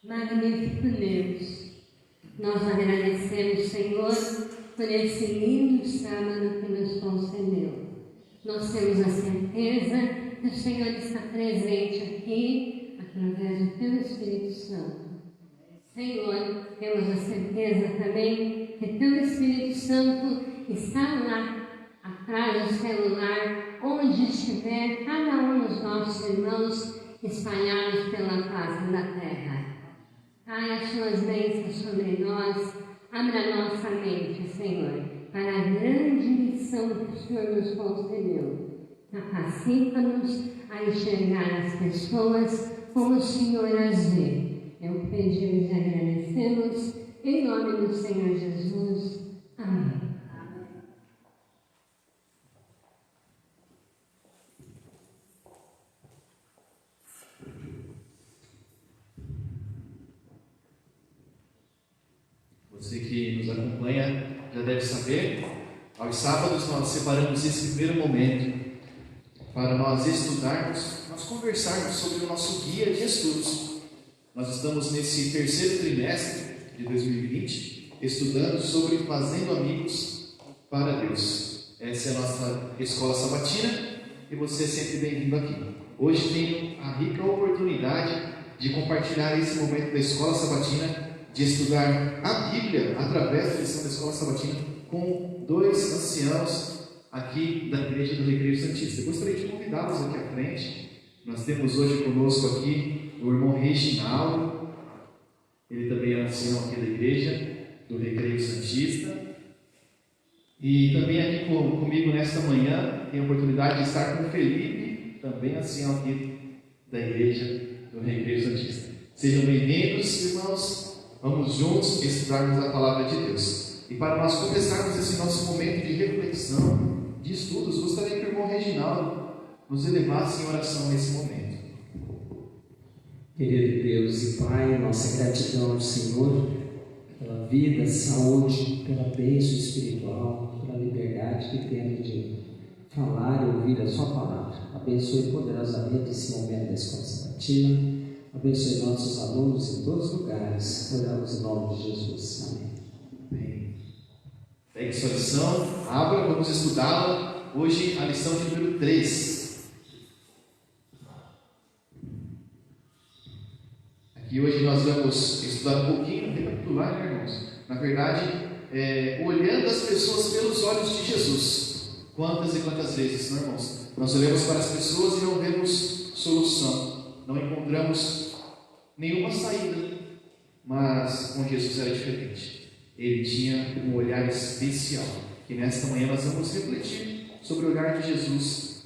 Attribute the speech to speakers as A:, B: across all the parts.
A: Magnífico Deus, nós agradecemos, Senhor, por esse lindo sábado que nos concedeu. Nós temos a certeza que o Senhor está presente aqui, através do Teu Espírito Santo. Senhor, temos a certeza também que Teu Espírito Santo está lá, atrás do celular, onde estiver cada um dos nossos irmãos espalhados pela face da terra. Pai, as Suas bênçãos sobre nós, abra nossa mente, Senhor, para a grande missão que o Senhor nos concedeu. Capacita-nos a enxergar as pessoas como o Senhor as vê. Eu pedimos e agradecemos, em nome do Senhor Jesus. Amém.
B: Você que nos acompanha já deve saber, aos sábados nós separamos esse primeiro momento para nós estudarmos, nós conversarmos sobre o nosso guia de estudos. Nós estamos nesse terceiro trimestre de 2020, estudando sobre fazendo amigos para Deus. Essa é a nossa escola sabatina e você é sempre bem-vindo aqui. Hoje tenho a rica oportunidade de compartilhar esse momento da escola sabatina, de estudar a Bíblia através da lição da escola sabatina com dois anciãos aqui da Igreja do Recreio Santista. Eu gostaria de convidá-los aqui à frente. Nós temos hoje conosco aqui o irmão Reginaldo, ele também é ancião aqui da Igreja do Recreio Santista. E também aqui comigo nesta manhã, tenho a oportunidade de estar com o Felipe, também ancião aqui da Igreja do Recreio Santista. Sejam bem-vindos, irmãos. Vamos juntos estudarmos a Palavra de Deus. E para nós começarmos esse nosso momento de reflexão, de estudos, gostaria que o irmão Reginaldo nos elevasse em oração nesse momento.
C: Querido Deus e Pai, nossa gratidão ao Senhor pela vida, saúde, pela bênção espiritual, pela liberdade que temos de falar e ouvir a Sua Palavra. Abençoe poderosamente esse momento da escola sabatina. Abençoe nossos alunos em todos os lugares. Oramos em nome de Jesus. Amém.
B: Bem, pegue sua lição, abra, vamos estudá-la. Hoje a lição de número 3. Aqui hoje nós vamos estudar um pouquinho, recapitular, né, irmãos? Na verdade, olhando as pessoas pelos olhos de Jesus. Quantas e quantas vezes, não, irmãos? Nós olhamos para as pessoas e não vemos solução. Não encontramos nenhuma saída, mas com Jesus era diferente. Ele tinha um olhar especial, que nesta manhã nós vamos refletir sobre o olhar de Jesus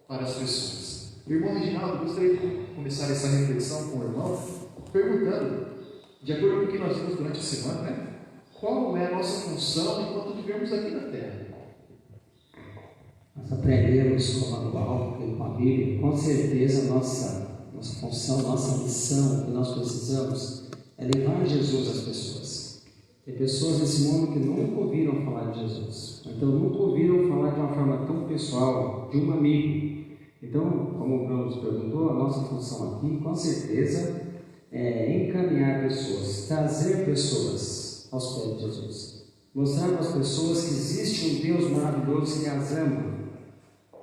B: para as pessoas. O irmão Reginaldo, gostaria de começar essa reflexão com o irmão, perguntando, de acordo com o que nós vimos durante a semana, né? Qual é a nossa função enquanto vivemos aqui na Terra?
C: Nós aprendemos com o manual e com a Bíblia, com certeza nossa função, nossa missão que nós precisamos é levar Jesus às pessoas. Tem pessoas nesse mundo que nunca ouviram falar de Jesus, então nunca ouviram falar de uma forma tão pessoal, de um amigo. Então, como o Bruno nos perguntou, a nossa função aqui, com certeza, é encaminhar pessoas, trazer pessoas aos pés de Jesus, mostrar para as pessoas que existe um Deus maravilhoso que as ama.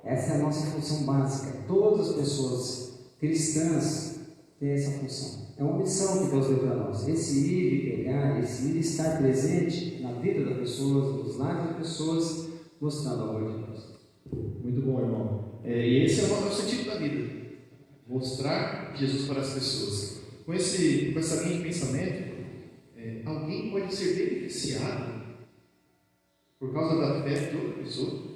C: Essa é a nossa função básica. Todas as pessoas cristãs têm essa função. É uma missão que Deus deu para nós. Esse ir e pegar, esse ir e estar presente na vida das pessoas, nos lares das pessoas, mostrando o amor de Deus.
B: Muito bom, irmão. E esse é o sentido da vida. Mostrar Jesus para as pessoas. Com essa linha de pensamento, alguém pode ser beneficiado por causa da fé de outra pessoa?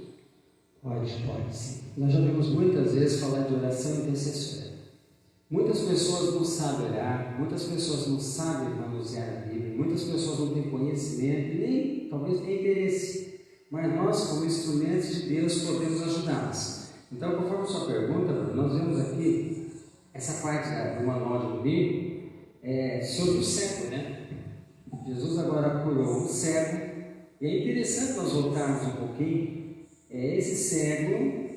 C: Pode sim. Nós já vimos muitas vezes falar de oração intercessória. Muitas pessoas não sabem orar, muitas pessoas não sabem manusear a Bíblia, muitas pessoas não têm conhecimento, talvez nem interesse. Mas nós, como instrumentos de Deus, podemos ajudá-las. Então, conforme a sua pergunta, nós vemos aqui essa parte do manual de domingo sobre o cego, né? Jesus agora curou o cego, e é interessante nós voltarmos um pouquinho. Esse cego,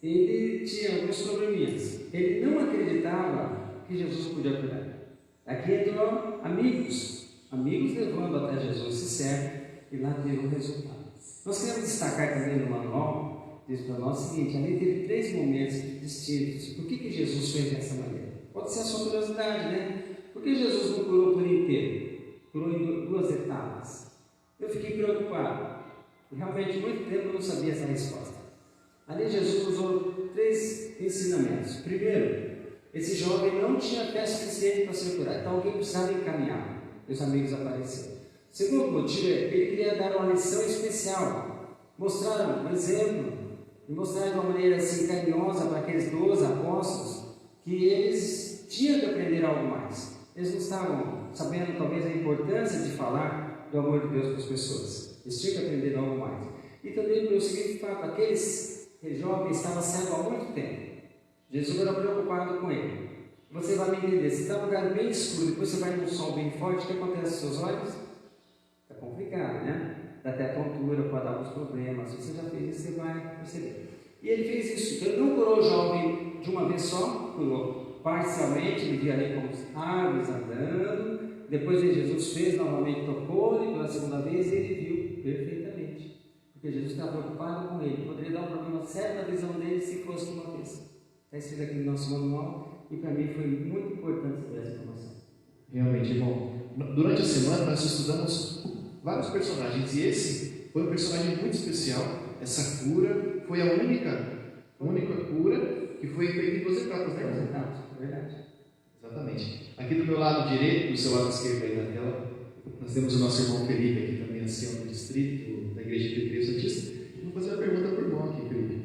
C: ele tinha alguns probleminhas. Ele não acreditava que Jesus podia curar. Aqui entrou amigos levando até Jesus esse servo, e lá teve o resultado. Nós queremos destacar também no manual, diz para nós o seguinte: ali teve 3 momentos distintos. Por que Jesus fez dessa maneira? Pode ser a sua curiosidade, né? Por que Jesus não curou por inteiro? Curou em 2 etapas. Eu fiquei preocupado. Realmente, muito tempo eu não sabia essa resposta. Ali Jesus usou 3 ensinamentos. Primeiro, esse jovem não tinha fé suficiente para ser curado, então alguém precisava encaminhar. Os amigos apareceram. Segundo motivo, ele queria dar uma lição especial, mostrar um exemplo, e mostrar de uma maneira assim carinhosa para aqueles 12 apóstolos que eles tinham que aprender algo mais. Eles não estavam sabendo talvez a importância de falar do amor de Deus para as pessoas. Eles tinham que aprender algo mais. E também pelo seguinte fato: aqueles jovens estavam cegos há muito tempo. Jesus era preocupado com ele. Você vai me entender, se está num lugar bem escuro, depois você vai num sol bem forte, o que acontece com seus olhos? Está complicado, né? Dá até tontura, pode dar alguns problemas. Se você já fez isso, você vai perceber. E ele fez isso. Ele não curou o jovem de uma vez só, curou parcialmente. Ele via ali como árvores andando. Depois Jesus fez, novamente tocou-lhe pela segunda vez e ele viu perfeitamente. Porque Jesus estava preocupado com ele. Poderia dar um problema sério na visão dele se fosse uma vez. Está escrito aqui no nosso manual e para mim foi muito importante saber essa informação.
B: Realmente, irmão. Durante a semana nós estudamos vários personagens e esse foi um personagem muito especial. Essa cura foi a única cura que foi feita em 2 etapas, né?
C: 2 etapas, é verdade.
B: Exatamente. Aqui do meu lado direito, do seu lado esquerdo aí na tela, nós temos o nosso irmão Felipe, aqui também ancião do distrito, da Igreja de Cristo Santista. Vou fazer uma pergunta para o irmão aqui, Felipe.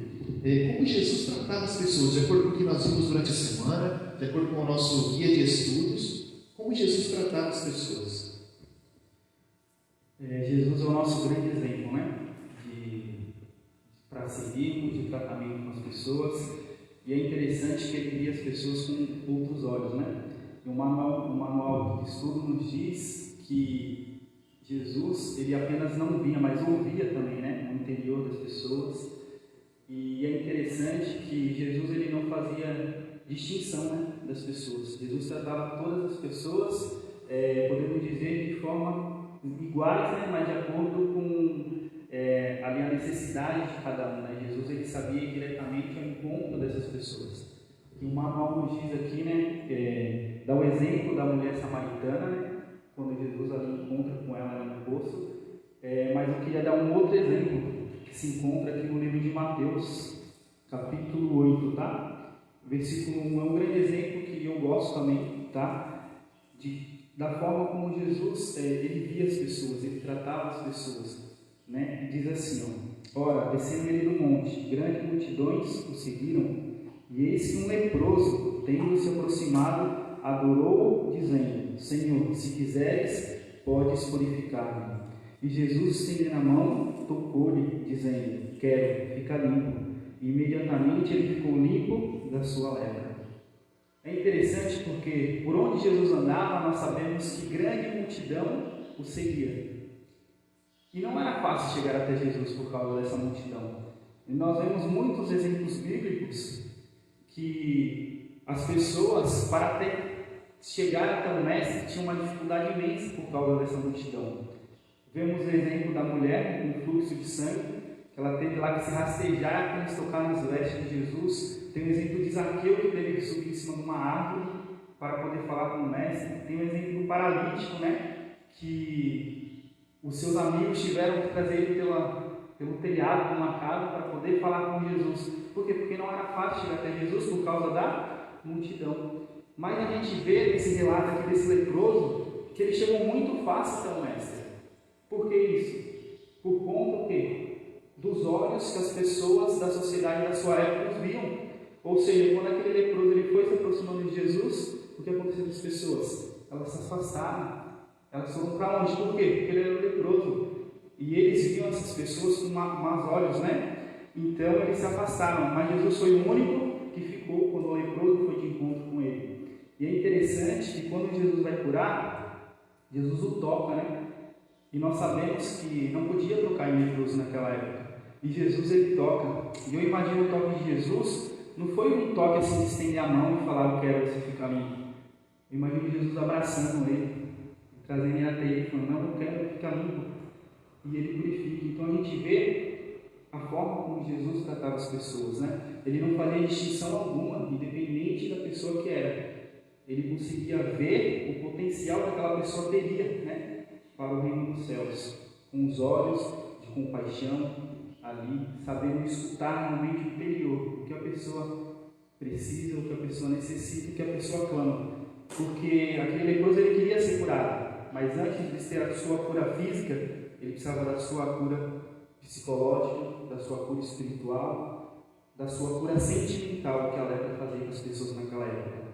B: Como Jesus tratava as pessoas, de acordo com o que nós vimos durante a semana, de acordo com o nosso guia de estudos, como Jesus tratava as pessoas?
D: Jesus é o nosso grande exemplo, né? Para seguirmos, de tratamento com as pessoas. E é interessante que ele via as pessoas com outros olhos, né? E o manual de estudo nos diz que Jesus, ele apenas não via, mas ouvia também, né? No interior das pessoas. E é interessante que Jesus, ele não fazia distinção, né, das pessoas. Jesus tratava todas as pessoas, podemos dizer, de forma iguais, né? Mas de acordo com ali a necessidade de cada um, né? Jesus, ele sabia ir diretamente ao encontro dessas pessoas. E o manual nos diz aqui, né, dá o exemplo da mulher samaritana, né, quando Jesus ali encontra com ela no poço, mas eu queria dar um outro exemplo que se encontra aqui no livro de Mateus, capítulo 8, tá? Versículo 1 é um grande exemplo que eu gosto também, tá? Da forma como Jesus, ele via as pessoas, ele tratava as pessoas, né? Diz assim, ó: ora, descendo ele do monte, grandes multidões o seguiram, e eis que um leproso, tendo se aproximado, adorou-o, dizendo: Senhor, se quiseres, podes purificar-me. E Jesus, estendendo a mão, tocou-lhe, dizendo: quero, fica limpo. E imediatamente ele ficou limpo da sua lepra. É interessante porque por onde Jesus andava, nós sabemos que grande multidão o seguia. E não era fácil chegar até Jesus por causa dessa multidão. E nós vemos muitos exemplos bíblicos que as pessoas, para até chegar até o mestre, tinham uma dificuldade imensa por causa dessa multidão. Vemos o exemplo da mulher com fluxo de sangue, que ela teve lá que se rastejar apenas tocar nos vestes de Jesus. Tem o exemplo de Zaqueu, que teve que subir em cima de uma árvore para poder falar com o mestre. Tem o exemplo do paralítico, né, que os seus amigos tiveram que trazer ele pelo telhado de uma casa para poder falar com Jesus. Por quê? Porque não era fácil chegar até Jesus por causa da multidão. Mas a gente vê nesse relato aqui desse leproso que ele chegou muito fácil até o mestre. Por que isso? Por conta o quê? Dos olhos que as pessoas da sociedade da sua época viam. Ou seja, quando aquele leproso ele foi se aproximando de Jesus, o que aconteceu com as pessoas? Elas se afastaram. Elas foram para onde? Por quê? Porque ele era leproso. E eles viam essas pessoas com maus olhos, né? Então eles se afastaram. Mas Jesus foi o único que ficou quando o leproso foi de encontro com ele. E é interessante que quando Jesus vai curar, Jesus o toca, né? E nós sabemos que não podia tocar em leproso naquela época. E Jesus, ele toca. E eu imagino o toque de Jesus, não foi um toque assim de estender a mão e falar: eu quero você ficar limpo. Eu imagino Jesus abraçando ele, trazendo ele até ele, falando, não, eu quero ficar limpo. E ele purifica. Então a gente vê a forma como Jesus tratava as pessoas, né? Ele não fazia distinção alguma, independente da pessoa que era. Ele conseguia ver o potencial que aquela pessoa teria, né, para o reino dos céus, com os olhos de compaixão ali, sabendo escutar no ambiente interior o que a pessoa precisa, o que a pessoa necessita, o que a pessoa clama. Porque aquele leproso ele queria ser curado, mas antes de ter a sua cura física, ele precisava da sua cura psicológica, da sua cura espiritual, da sua cura sentimental, que a lepra fazia com as pessoas naquela época.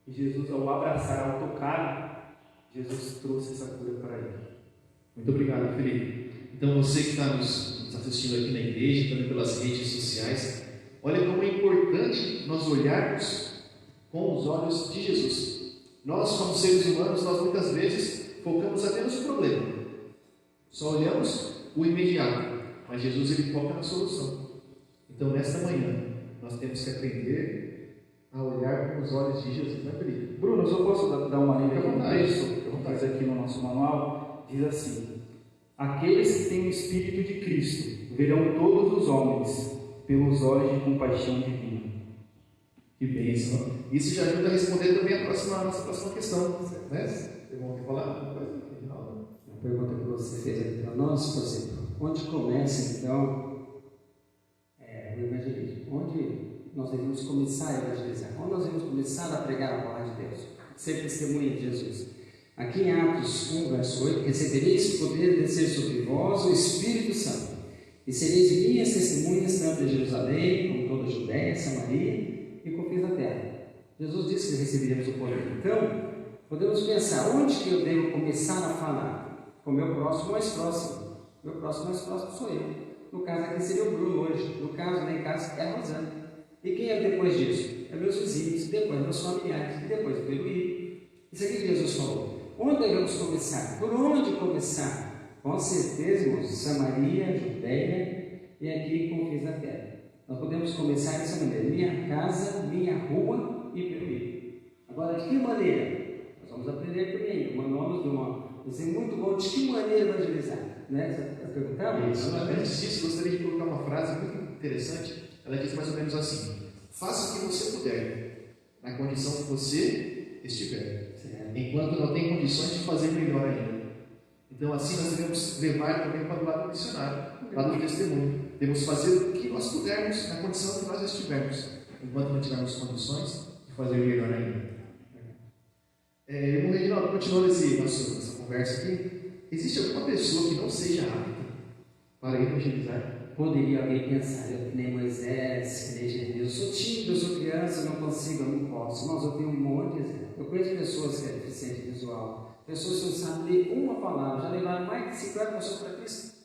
D: E Jesus, ao abraçar, ao tocar, Jesus trouxe essa cura para ele.
B: Muito obrigado, Felipe. Então, você que está nos assistindo aqui na igreja, também pelas redes sociais, olha como é importante nós olharmos com os olhos de Jesus. Nós, como seres humanos, nós muitas vezes focamos apenas no problema. Só olhamos o imediato. Mas Jesus, ele foca na solução. Então, nesta manhã, nós temos que aprender a olhar com os olhos de Jesus, não é, Felipe?
D: Bruno, eu só posso dar uma lida aqui no texto?
B: Fica à vontade.
D: Diz aqui no nosso manual, diz assim: aqueles que têm o Espírito de Cristo verão todos os homens pelos olhos de compaixão divina.
B: Que bênção. Isso já ajuda a responder também a nossa próxima questão, né? Vocês vão ter que falar alguma coisa aqui, Rinaldo?
C: A pergunta que você fez aqui para nós, por exemplo, onde começa então o evangelismo? Onde nós devemos começar a evangelizar? Onde nós devemos começar a pregar a palavra de Deus? Ser testemunha de Jesus. Aqui em Atos 1, verso 8, recebereis poder de descer sobre vós o Espírito Santo, e sereis minhas testemunhas tanto em Jerusalém, como toda a Judéia, Samaria e confins da terra. Jesus disse que receberíamos o poder. Então, podemos pensar, onde que eu devo começar a falar? Com o meu próximo mais próximo. Meu próximo mais próximo sou eu. No caso aqui seria o Bruno hoje. No caso lá em casa é a Rosana. E quem é depois disso? É meus vizinhos, depois meus familiares, e depois o Peruí. Isso aqui que Jesus falou. Onde devemos começar? Por onde começar? Com certeza, irmãos, Samaria, Judéia e aqui confins da terra. Nós podemos começar dessa maneira: minha casa, minha rua e Peruí. Agora, de que maneira? Nós vamos aprender também. O manual nos deu uma desenho muito bom de que maneira evangelizar. Né? Você está perguntando?
B: Isso. Antes disso, gostaria de colocar uma frase muito interessante. Ela diz mais ou menos assim: faça o que você puder, na condição que você estiver, enquanto não tem condições de fazer melhor ainda. Então, assim, nós devemos levar também para o lado missionário, lado do testemunho. Devemos fazer o que nós pudermos, na condição que nós estivermos, enquanto não tivermos condições de fazer melhor ainda. Irmão Reginaldo, continuando essa conversa aqui, existe alguma pessoa que não seja apta para evangelizar?
C: Poderia alguém pensar, eu que nem Moisés, que nem Jesus, eu sou tímido, eu sou criança, eu não consigo, eu não posso. Mas eu tenho um monte de exemplo. Eu conheço pessoas que são deficientes visual, pessoas que não sabem ler uma palavra, já levaram mais de 50 pessoas para Cristo.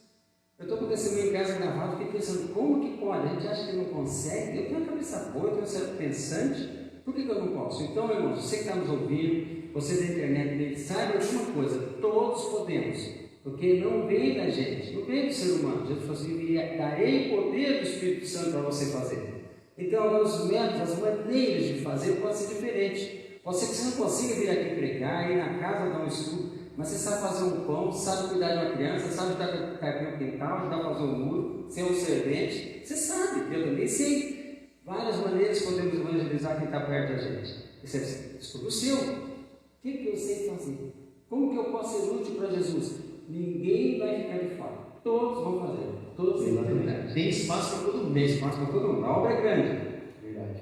C: Eu estou com testemunho em casa gravado, fiquei pensando, como que pode? A gente acha que não consegue, eu tenho a cabeça boa, eu tenho um cérebro pensante, por que eu não posso? Então, irmãos, você que está nos ouvindo, você da internet, saiba de uma coisa, todos podemos. Porque não vem da gente, não vem do ser humano. Jesus falou assim: darei poder do Espírito Santo para você fazer. Então, agora os métodos, as maneiras de fazer pode ser diferente. Pode ser que você não consiga vir aqui pregar, ir na casa dar um estudo, mas você sabe fazer um pão, sabe cuidar de uma criança, sabe ajudar a carpir um quintal, ajudar a fazer um muro, ser um servente. Você sabe, eu também sei. Várias maneiras podemos evangelizar quem está perto da gente. Você descobre o seu. O que eu sei fazer? Como que eu posso ser útil para Jesus? Ninguém vai ficar de fora. Todos vão fazer. Todos têm oportunidade.
B: Tem espaço para todo mundo.
C: Tem espaço para todo mundo. A obra é grande.
B: Verdade.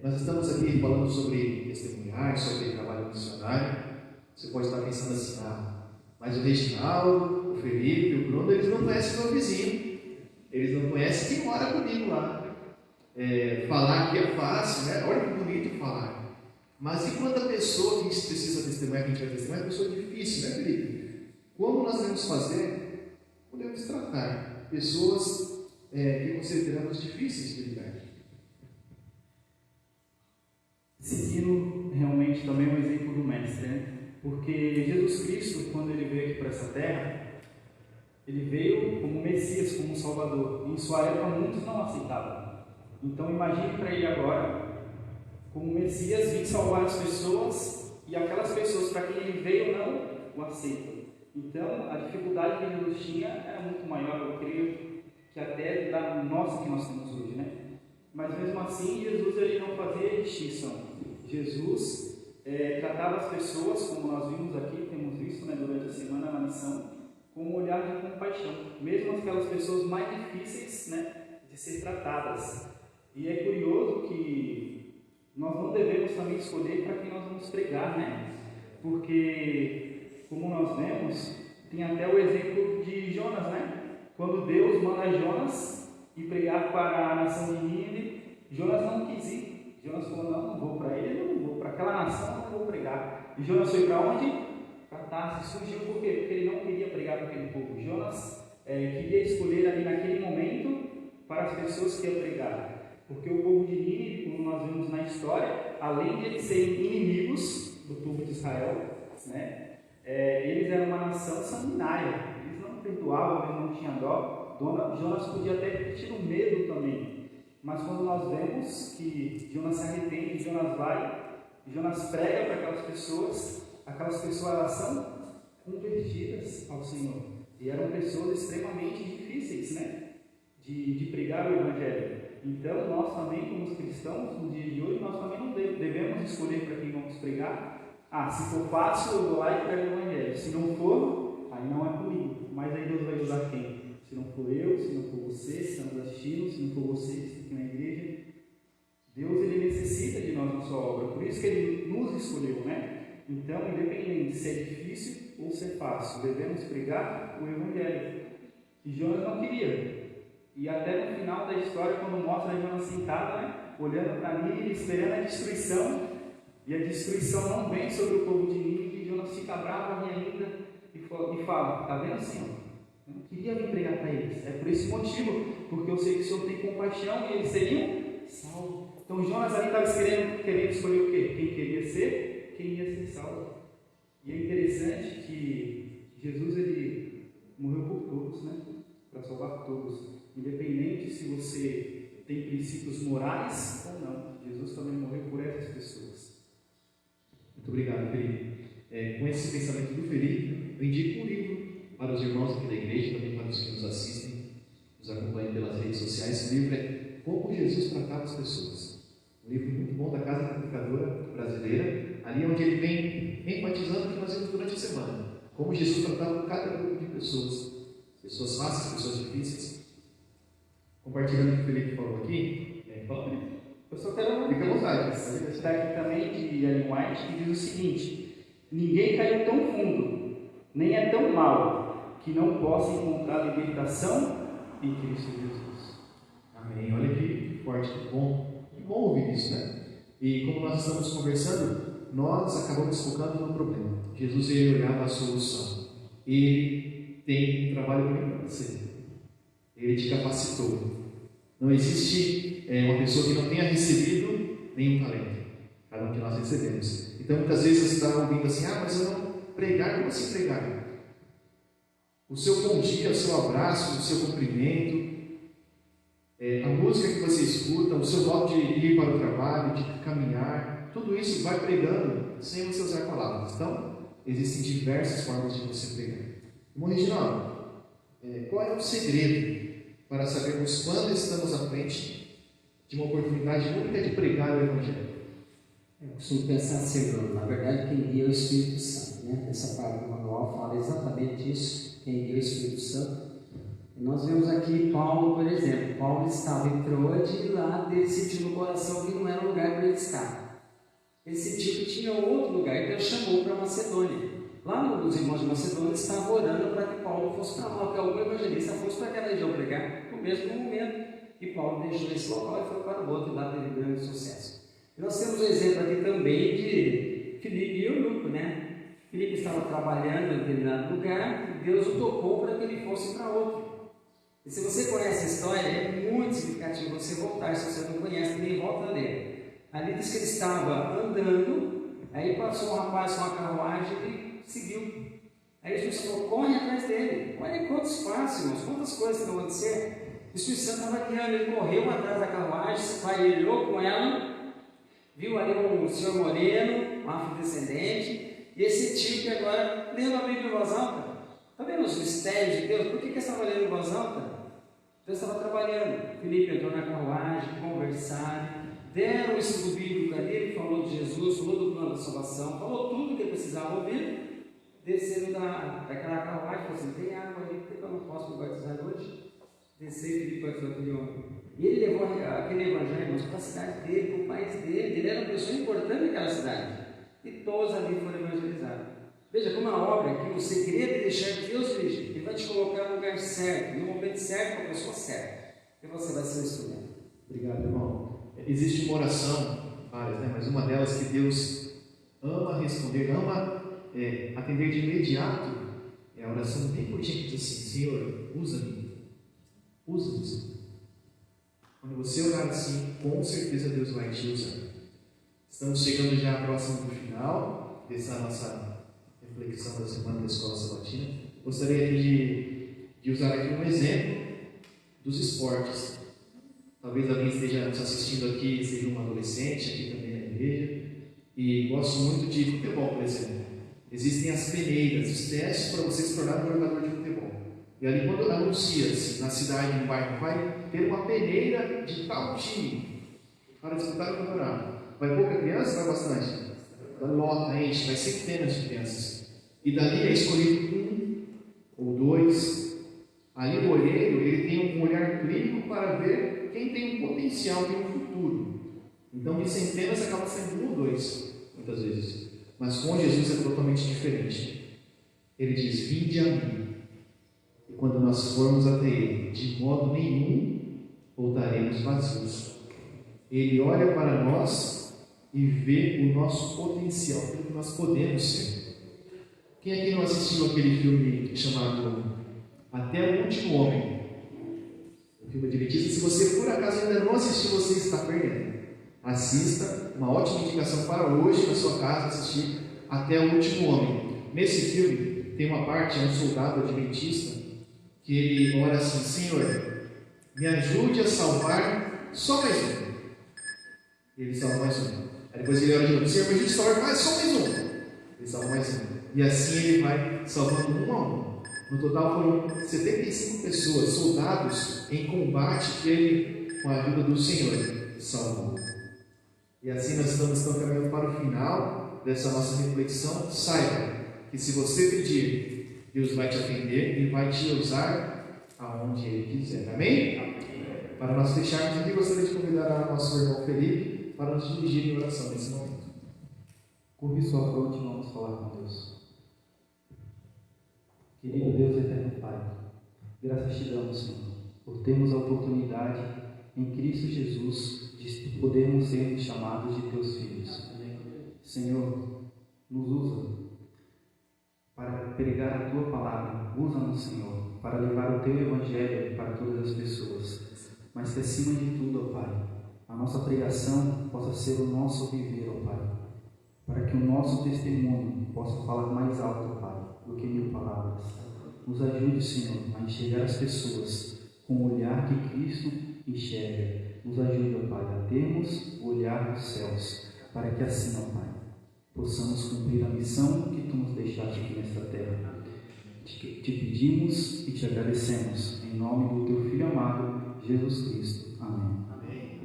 B: Nós estamos aqui falando sobre testemunhar, sobre trabalho missionário. Você pode estar pensando assim: mas o Reginaldo, o Felipe, o Bruno, eles não conhecem o meu vizinho. Eles não conhecem quem mora comigo lá. Falar aqui é fácil, né? Olha que bonito falar. Mas e quando a pessoa que precisa testemunhar, que a gente vai testemunhar, é uma pessoa difícil, né, Felipe? Como nós devemos fazer? Podemos tratar pessoas que consideramos difíceis de lidar.
D: Seguindo realmente também o exemplo do Mestre, né? Porque Jesus Cristo, quando ele veio aqui para essa terra, ele veio como Messias, como Salvador. E em sua época muitos não aceitavam. Então imagine para ele agora, como Messias, vir salvar as pessoas e aquelas pessoas para quem ele veio não o aceitam. Então, a dificuldade que Jesus tinha era muito maior, eu creio, que até da nossa que nós temos hoje, né? Mas mesmo assim, Jesus ele não fazia distinção. Jesus tratava as pessoas, como nós vimos aqui, temos visto, né, durante a semana na missão, com um olhar de compaixão, mesmo aquelas pessoas mais difíceis, né, de ser tratadas. E é curioso que nós não devemos também escolher para quem nós vamos pregar, né? Porque, como nós vemos, tem até o exemplo de Jonas, né? Quando Deus manda Jonas ir pregar para a nação de Nínive, Jonas não quis ir. Jonas falou, não vou para ele, eu não vou para aquela nação, eu não vou pregar. E Jonas foi para onde? Para Tarsis. Fugiu por quê? Porque ele não queria pregar para aquele povo. Jonas queria escolher ali naquele momento para as pessoas que ia pregar. Porque o povo de Nínive, como nós vemos na história, além de eles serem inimigos do povo de Israel, né, eles eram uma nação sanguinária. Eles não perdoavam, eles não tinham dó. Jonas podia até ter tido medo também. Mas quando nós vemos que Jonas se arrepende, Jonas vai, Jonas prega para aquelas pessoas elas são convertidas ao Senhor. E eram pessoas extremamente difíceis, né, de pregar o Evangelho. Então, nós também, como cristãos, no dia de hoje, nós também não devemos escolher para quem vamos pregar. Se for fácil, eu vou lá e prego o Evangelho. Se não for, aí não é comigo. Mas aí Deus vai usar quem? Se não for eu, se não for você, se estamos assistindo, se não for você que está aqui na igreja. Deus, ele necessita de nós na sua obra. Por isso que ele nos escolheu, né? Então, independente se é difícil ou se é fácil, devemos pregar o Evangelho. E Jonas não queria. E até no final da história, quando mostra Jonas sentado, né, olhando para Nínive, esperando a destruição, e a destruição não vem sobre o povo de Nínive, Jonas fica bravo ainda e fala, está vendo, Senhor? Eu não queria vir pregar para eles. É por esse motivo, porque eu sei que o Senhor tem compaixão e eles seriam salvos. Então Jonas ali estava querendo escolher o quê? Quem queria ser, quem ia ser salvo. E é interessante que Jesus ele morreu por todos, né? Para salvar todos. Independente se você tem princípios morais ou não. Jesus também morreu por essas pessoas.
B: Muito obrigado, Felipe. Com esse pensamento do Felipe, eu indico um livro para os irmãos aqui da igreja, também para os que nos assistem, nos acompanham pelas redes sociais. O livro é Como Jesus Tratava as Pessoas. Um livro muito bom da Casa Comunicadora Brasileira, ali onde ele vem enfatizando o que nós vimos durante a semana. Como Jesus tratava cada grupo de pessoas. Pessoas fáceis, pessoas difíceis. Compartilhando o que o Felipe falou aqui. Fala, Felipe.
D: Eu só quero
B: fica à vontade.
D: Está aqui também de Ellen White, que diz o seguinte: ninguém caiu tão fundo, nem é tão mal, que não possa encontrar libertação em Cristo Jesus.
B: Amém. Olha que forte, que bom. Que bom ouvir isso, né? E como nós estamos conversando, nós acabamos focando no problema. Jesus ele olhava a solução. Ele tem um trabalho para você. Ele te capacitou. Não existe uma pessoa que não tenha recebido nenhum talento. Cada um de nós recebemos. Então muitas vezes você está ouvindo assim, mas eu não pregar, como assim pregar? O seu bom dia, o seu abraço, o seu cumprimento, a música que você escuta, o seu modo de ir para o trabalho, de caminhar, tudo isso vai pregando sem você usar palavras. Então, existem diversas formas de você pregar. Irmão Reginaldo, qual é o segredo para sabermos quando estamos à frente de uma oportunidade única de pregar o Evangelho?
C: Eu costumo pensar assim, Bruno, na verdade quem guia é o Espírito Santo, né? Essa palavra do manual fala exatamente isso, quem guia é o Espírito Santo. E nós vemos aqui Paulo, por exemplo. Paulo estava em Troade e lá ele sentiu no coração que não era o lugar para ele estar. Ele sentiu que tinha outro lugar, então ele chamou para Macedônia. Lá os irmãos de Macedônia estavam orando para que Paulo fosse para lá, que algum evangelista fosse para aquela região pregar, no mesmo momento que Paulo deixou esse local e foi para o outro, e lá teve grande sucesso. E nós temos um exemplo aqui também de Filipe e Eunuco, né? Filipe estava trabalhando em determinado lugar e Deus o tocou para que ele fosse para outro. E se você conhece a história, é muito significativo você voltar, se você não conhece, nem volta a ler. Ali diz que ele estava andando, aí passou um rapaz com uma carruagem e seguiu. Aí Jesus falou, corre atrás dele. Olha quantos passos, irmãos, quantas coisas que vão acontecer. O Espírito Santo estava guiando, ele correu atrás da carruagem, se parelhou com ela, viu ali um senhor moreno, um afrodescendente, e esse tio que agora lendo a Bíblia em voz alta. Está vendo os mistérios de Deus? Por que ele estava lendo em voz alta? Deus estava trabalhando. Filipe entrou na carruagem, conversaram, deram o estudo bíblico ali, ele falou de Jesus, falou do plano da salvação, falou tudo que ele precisava ouvir. Desceram daquela carruagem, falou assim: tem água ali, por que eu não posso me batizar hoje? Desceu e Filipe batizou aquele homem. E ele levou aquele evangelho para a cidade dele, para o país dele. Ele era uma pessoa importante naquela cidade. E todos ali foram evangelizados. Veja como a obra aqui, o segredo é deixar Deus dirigir. Ele vai te colocar no lugar certo, no momento certo, com a pessoa certa. E você vai ser um instrumento.
B: Obrigado, irmão. Existe uma oração, várias, né? Mas uma delas que Deus ama responder, ama atender de imediato. É a oração bem urgente, diz assim: Senhor, usa-me. Usa-me, Senhor. Quando você orar assim, com certeza Deus vai te usar. Estamos chegando já próximo do final dessa nossa reflexão da semana da Escola Sabatina. Gostaria aqui de usar aqui um exemplo dos esportes. Talvez alguém esteja nos assistindo aqui, seja um adolescente aqui também na igreja, e gosto muito de futebol, por exemplo. Existem as peneiras, os testes para você se tornar um jogador de futebol. E ali, quando anuncia-se na cidade, no bairro, vai ter uma peneira de tal time para disputar o campeonato. Vai pouca criança? Vai bastante. Lota, enche, vai centenas de crianças. E dali é escolhido um ou dois. Ali o olheiro, ele tem um olhar clínico para ver quem tem um potencial, tem um futuro. Então de centenas acaba sendo um ou dois, muitas vezes. Mas com Jesus é totalmente diferente. Ele diz: vinde a mim. E quando nós formos até Ele, de modo nenhum voltaremos vazios. Ele olha para nós e vê o nosso potencial, aquilo que nós podemos ser. Quem aqui não assistiu aquele filme chamado Até o Último Homem? O filme adventista. Se você por acaso ainda não assistiu, você está perdendo. Assista, uma ótima indicação para hoje na sua casa, assistir Até o Último Homem. Nesse filme tem uma parte, um soldado adventista, que ele ora assim: Senhor, me ajude a salvar só mais um. Ele salva mais um. Aí depois ele ora de novo: Senhor, me ajude a salvar mais só mais um. Ele salva mais um. E assim ele vai salvando um a um. No total foram 75 pessoas, soldados em combate, que ele, com a ajuda do Senhor, salvou. E assim nós estamos caminhando para o final dessa nossa reflexão. Saiba que se você pedir, Deus vai te atender e vai te usar aonde Ele quiser. Amém? Amém. Para nós fecharmos aqui, gostaria de convidar o nosso irmão Felipe para nos dirigir em oração nesse momento.
D: Curve sua fronte e vamos falar com Deus. Querido Deus eterno Pai, graças te damos, Senhor, por termos a oportunidade em Cristo Jesus de podermos ser chamados de teus filhos. Senhor, nos usa para pregar a tua palavra. Usa-nos, Senhor, para levar o teu evangelho para todas as pessoas. Mas que acima de tudo, ó Pai, a nossa pregação possa ser o nosso viver, ó Pai, para que o nosso testemunho possa falar mais alto, ó Pai, do que 1000 palavras. Nos ajude, Senhor, a enxergar as pessoas com o olhar que Cristo enxerga. Nos ajude, ó Pai, a termos o olhar dos céus, para que assim, ó Pai, possamos cumprir a missão que Tu nos deixaste aqui nesta terra. Te pedimos e te agradecemos, em nome do Teu Filho amado, Jesus Cristo. Amém.
B: Amém.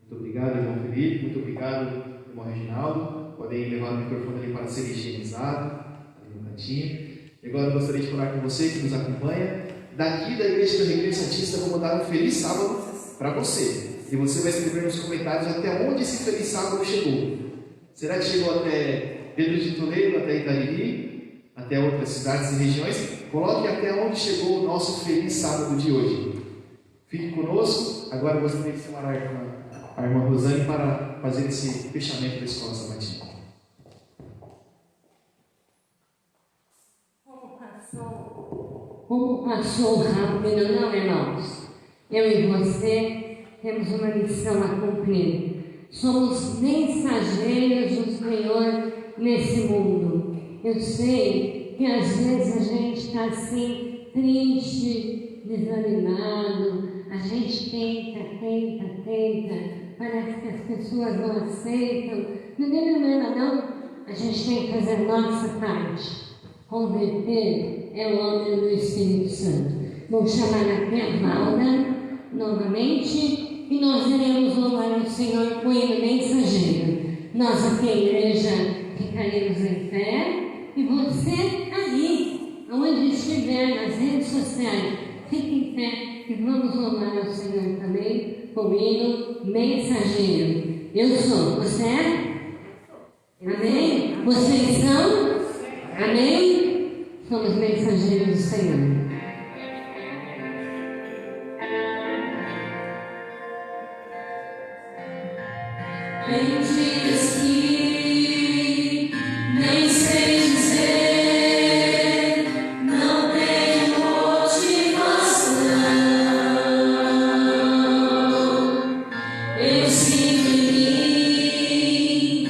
B: Muito obrigado, irmão Felipe. Muito obrigado, irmão Reginaldo. Podem levar o microfone ali para ser higienizado, ali no cantinho. E agora eu gostaria de falar com você que nos acompanha. Daqui da Igreja do Recreio Santista, vou mandar um feliz sábado para você. E você vai escrever nos comentários até onde esse feliz sábado chegou. Será que chegou até Pedro de Toledo, até Itariri, até outras cidades e regiões? Coloque até onde chegou o nosso feliz sábado de hoje. Fique conosco. Agora eu gostaria de chamar a irmã Rosane para fazer esse fechamento da Escola Sabatina.
A: Como passou rápido, não, irmãos? Eu e você temos uma missão a cumprir. Somos mensageiros do Senhor nesse mundo. Eu sei que às vezes a gente está assim, triste, desanimado. A gente tenta, parece que as pessoas não aceitam. Não tem problema não, a gente tem que fazer a nossa parte. Converter é o homem do Espírito Santo. Vou chamar aqui a Valda novamente e nós iremos louvar ao Senhor com o hino mensageiro. Nós aqui, a igreja, ficaremos em pé e você aí, onde estiver, nas redes sociais, fique em pé e vamos louvar ao Senhor também com o hino mensageiro. Eu sou, você é? Amém? Vocês são? Amém? Somos mensageiros do Senhor. Tem dias que nem sei dizer, não tenho motivação. Eu sinto em mim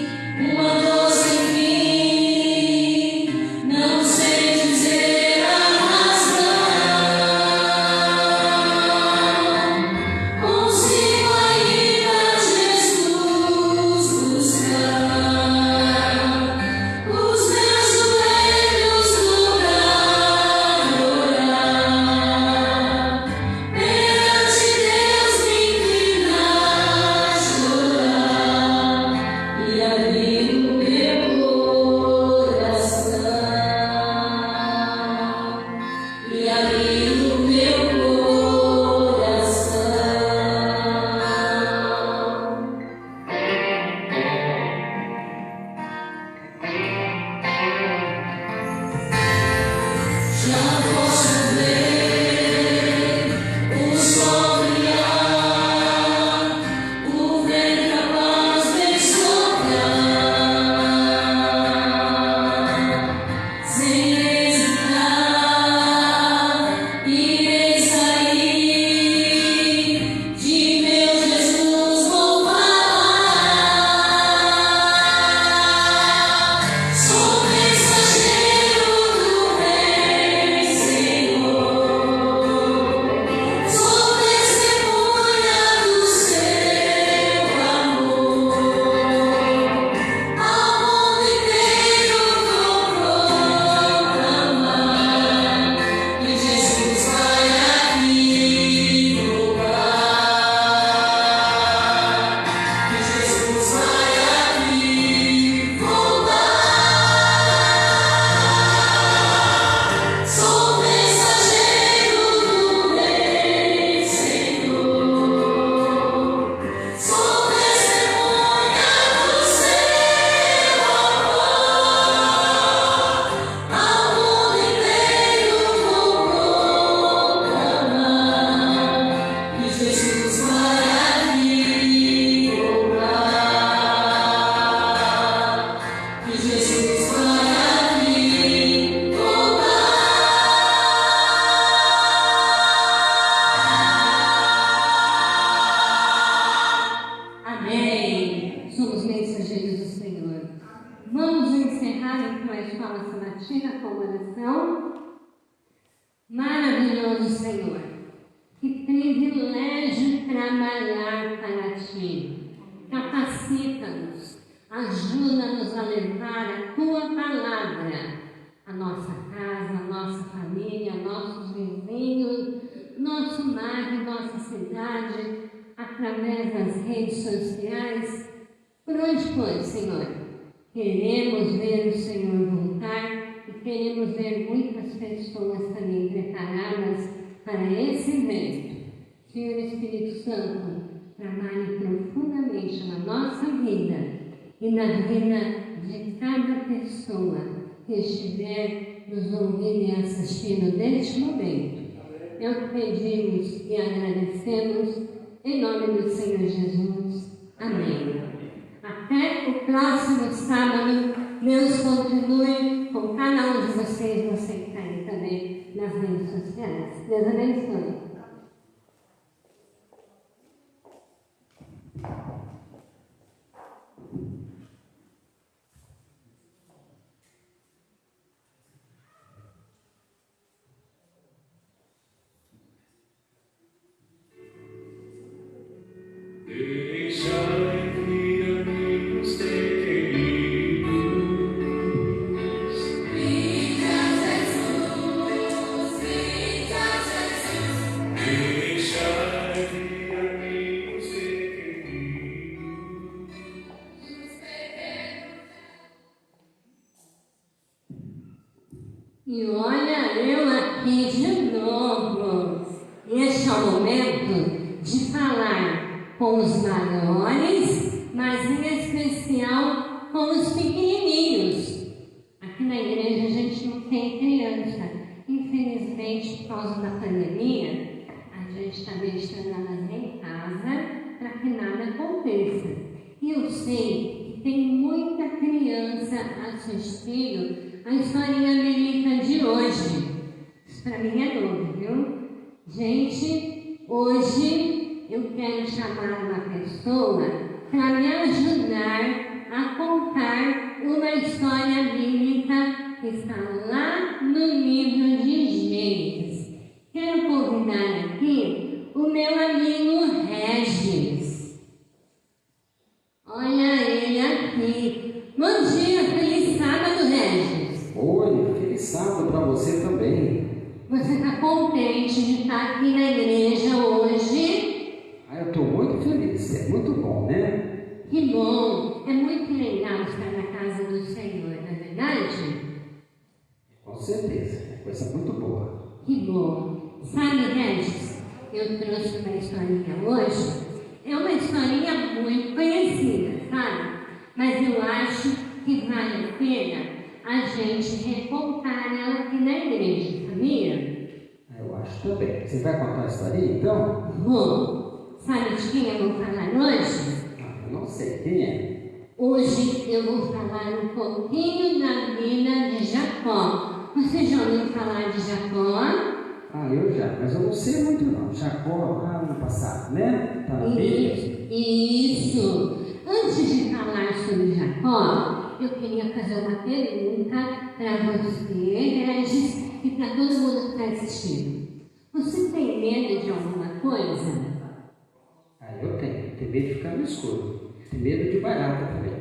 A: uma dor sem fim, não sei dizer a razão. Consigo ainda, Jesus, buscar os meus joelhos dobrar, orar, perante Deus me inclinar, chorar e abrir o meu coração, e abrir o meu coração. Já posso ver o sol brilhar, o vento capaz de soprar, sem hesitar, irei sair, de meu Jesus vou falar. Sou mensageiro do Rei, Senhor. Sou testemunha do seu amor. Ao mundo inteiro vou proclamar que Jesus vai aqui voltar. Que Jesus vai aqui voltar. Sou mensageiro do Rei, Senhor. Sou testemunha do seu amor. Ao mundo inteiro vou proclamar que Jesus vai aqui voltar. Que Jesus vai aqui voltar. Amém. Somos mensageiros do Senhor. Vamos encerrar então a escola sabatina com oração. Maravilhoso Senhor, que privilégio trabalhar para Ti. Capacita-nos, ajuda-nos a levar a Tua palavra à nossa casa, à nossa família, nossos vizinhos, nosso bairro, nossa cidade, através das redes sociais. Por onde for, Senhor, queremos ver o Senhor voltar e queremos ver muitas pessoas também preparadas para esse evento. Senhor Espírito Santo, trabalhe profundamente na nossa vida e na vida de cada pessoa que estiver nos ouvindo e assistindo neste momento. É o que pedimos e agradecemos em nome do Senhor Jesus. Amém. Até o próximo sábado. Deus continue com cada um de vocês, você que está aí também nas redes sociais. Deus abençoe.
E: Deixa
A: E olha eu aqui de novo. Este é o momento de falar com os maiores, mas em especial com os pequenininhos. Aqui na igreja a gente não tem criança. Infelizmente, por causa da pandemia, a gente está deixando elas em casa para que nada aconteça. E eu sei que tem muita criança assistindo a historinha bíblica de hoje. Isso para mim é novo, viu? Gente, hoje eu quero chamar uma pessoa para me ajudar a contar uma história bíblica que está lá no livro de Gênesis. Quero convidar aqui o meu amigo Regis. Olha ele aqui. Bom dia, feliz sábado, Regis.
C: Oi, feliz sábado para você também.
A: Você está contente de estar aqui na igreja hoje?
C: Eu estou muito feliz, é muito bom, né?
A: Que bom, é muito legal estar na casa do Senhor, não é verdade?
C: Com certeza, é coisa muito boa.
A: Que bom. Sabe, Regis, eu trouxe uma historinha hoje. É uma historinha muito conhecida, sabe? Mas eu acho que vale a pena a gente recontar ela aqui na igreja, sabia?
C: Eu acho também. Você vai contar a historinha, então?
A: Vou. Sabe de quem eu vou falar hoje?
C: Eu não sei. Quem é?
A: Hoje eu vou falar um pouquinho da vida de Jacó. Você já ouviu falar de Jacó?
C: Eu já, mas eu não sei muito não. Jacó, lá no passado, né? Tá na Bíblia.
A: Isso. Antes de falar sobre Jacó, eu queria fazer uma pergunta para você, Regis, e para todo mundo que está assistindo. Você tem medo de alguma coisa?
C: Eu tenho. Tenho medo de ficar no escuro. Tenho medo de barata também.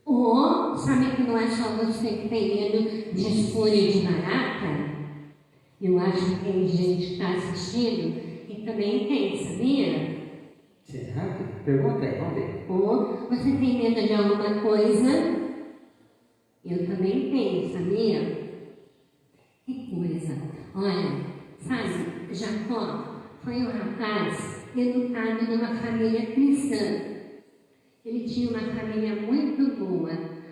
A: Ou, sabe que não é só você que tem medo de escuro e de barata? Eu acho que tem gente que está assistindo e também tem, sabia?
C: Será? Pergunta aí, vamos ver.
A: Ou você tem medo de alguma coisa? Eu também tenho, sabia? Que coisa! Olha, sabe, Jacó foi um rapaz educado numa família cristã. Ele tinha uma família muito boa,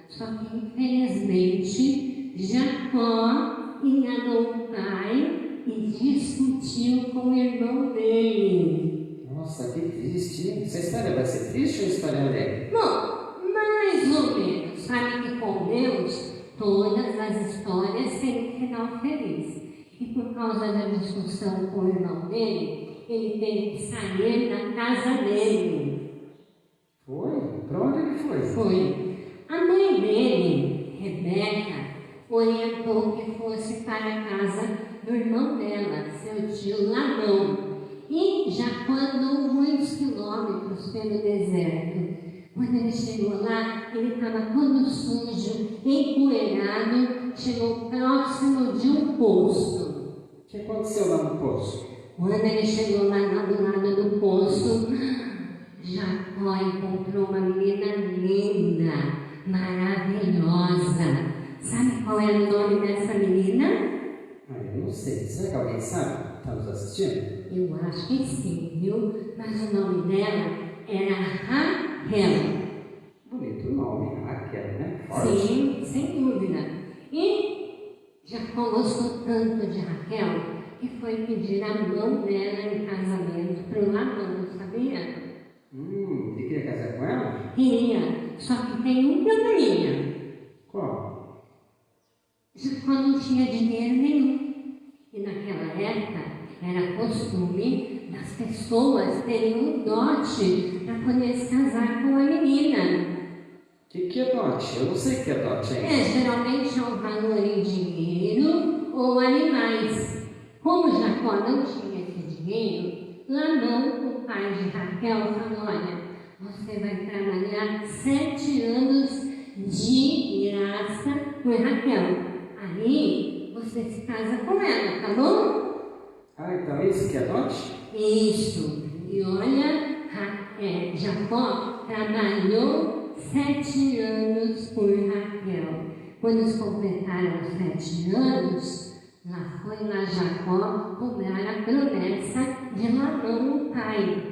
A: só que infelizmente Jacó enganou o pai e discutiu com o irmão dele.
C: Nossa, que triste, hein? Essa história vai ser triste ou história alegre?
A: Bom, mais ou menos. Sabe que com Deus todas as histórias têm um final feliz. E por causa da discussão com o irmão dele, ele teve que sair da casa dele.
C: Foi? Para onde ele foi?
A: Foi. A mãe dele, Rebeca, orientou que fosse para a casa do irmão dela, seu tio Labão. E Jacó andou muitos quilômetros pelo deserto. Quando ele chegou lá, ele estava todo sujo, empoeirado, chegou próximo de um poço.
C: O que aconteceu lá no poço?
A: Quando ele chegou lá do lado do poço, Jacó encontrou uma menina linda, maravilhosa. Sabe qual era o nome dessa menina?
C: Eu não sei. Será que alguém sabe? Está nos assistindo?
A: Eu acho que sim, viu? Mas o nome dela era Raquel.
C: Bonito nome, Raquel, né? Forte.
A: Sim, sem dúvida. E Jacó gostou tanto de Raquel que foi pedir a mão dela em casamento para o Labão, sabia?
C: Ele queria casar com ela?
A: Queria, só que tem um probleminha.
C: Qual?
A: Jacó não tinha dinheiro nenhum. E naquela época era costume das pessoas terem um dote para poder se casar com a menina.
C: O que é dote? Eu não sei o que é dote ainda.
A: Geralmente é um valor em dinheiro ou animais. Como Jacó não tinha esse dinheiro, Labão, o pai de Raquel, falou: olha, você vai trabalhar 7 anos de graça por Raquel. Aí você se casa com ela, tá bom?
C: Então isso que é dote?
A: Isso. E olha, Jacó trabalhou 7 anos por Raquel. quando se completaram os 7 anos, lá foi Jacó cobrar a promessa de Labão, o pai.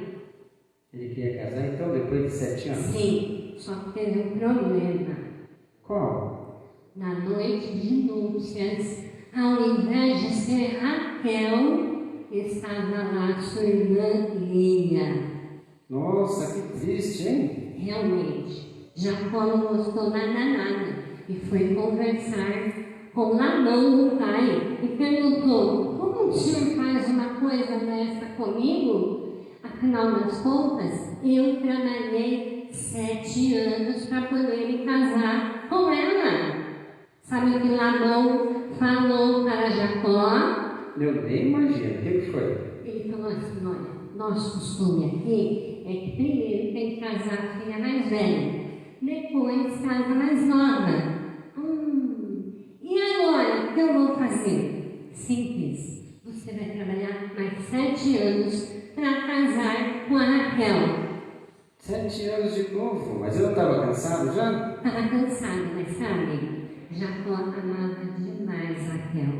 C: Ele queria casar então depois de 7 anos?
A: Sim, só que teve um problema.
C: Qual?
A: Na noite de núpcias, ao invés de ser Raquel, estava lá sua irmã Lia.
C: Nossa, que triste, hein?
A: Realmente, Jacó não gostou nada e foi conversar com Labão, o pai, e perguntou: como o senhor faz uma coisa dessa comigo? Afinal das contas, eu trabalhei 7 anos para poder me casar com ela. Sabe o que Labão falou para Jacó?
C: Eu nem imagino. O que foi?
A: Ele falou assim: olha, nosso costume aqui é que primeiro tem que casar a filha mais velha, depois casa mais nova. E agora, o que eu vou fazer? Simples. Você vai trabalhar mais 7 anos para casar com a Raquel.
C: 7 anos de novo? Mas eu não estava cansado já?
A: Estava cansado, mas sabe, Jacó amava demais Raquel.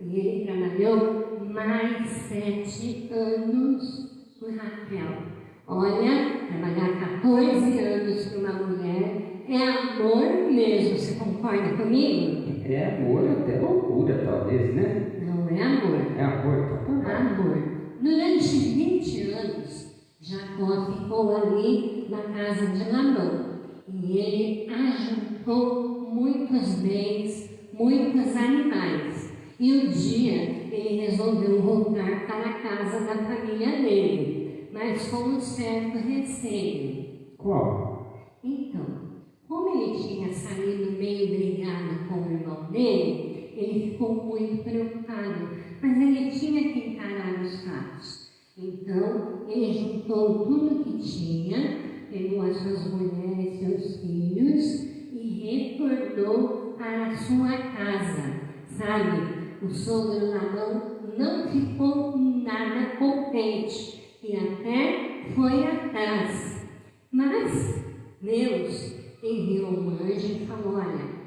A: E ele trabalhou mais 7 anos com Raquel. Olha, trabalhar 14 anos para uma mulher é amor mesmo. Você concorda comigo?
C: É amor, até loucura talvez, né?
A: Não é amor.
C: É amor, tá?
A: Amor. Durante 20 anos, Jacó ficou ali na casa de Labão. E ele ajuntou muitos bens, muitos animais. E um dia ele resolveu voltar para a casa da família dele, mas com um certo receio.
C: Qual?
A: Então, como ele tinha saído meio brigado com o irmão dele, ele ficou muito preocupado, mas ele tinha que encarar os fatos. Então, ele juntou tudo que tinha, pegou as suas mulheres e seus filhos e retornou para a sua casa. Sabe, o sogro Labão não ficou nada contente e até foi atrás. Mas Deus enviou um anjo e falou: olha,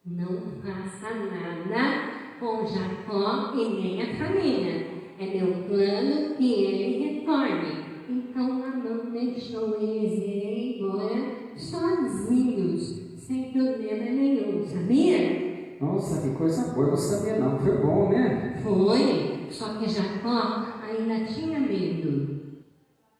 A: não faça nada com Jacó e nem a família. É meu plano que ele retorne. Então Labão deixou eles irem embora sozinhos, sem problema nenhum, sabia?
C: Nossa, que coisa boa, eu não sabia não. Foi bom, né?
A: Foi, só que Jacó ainda tinha medo.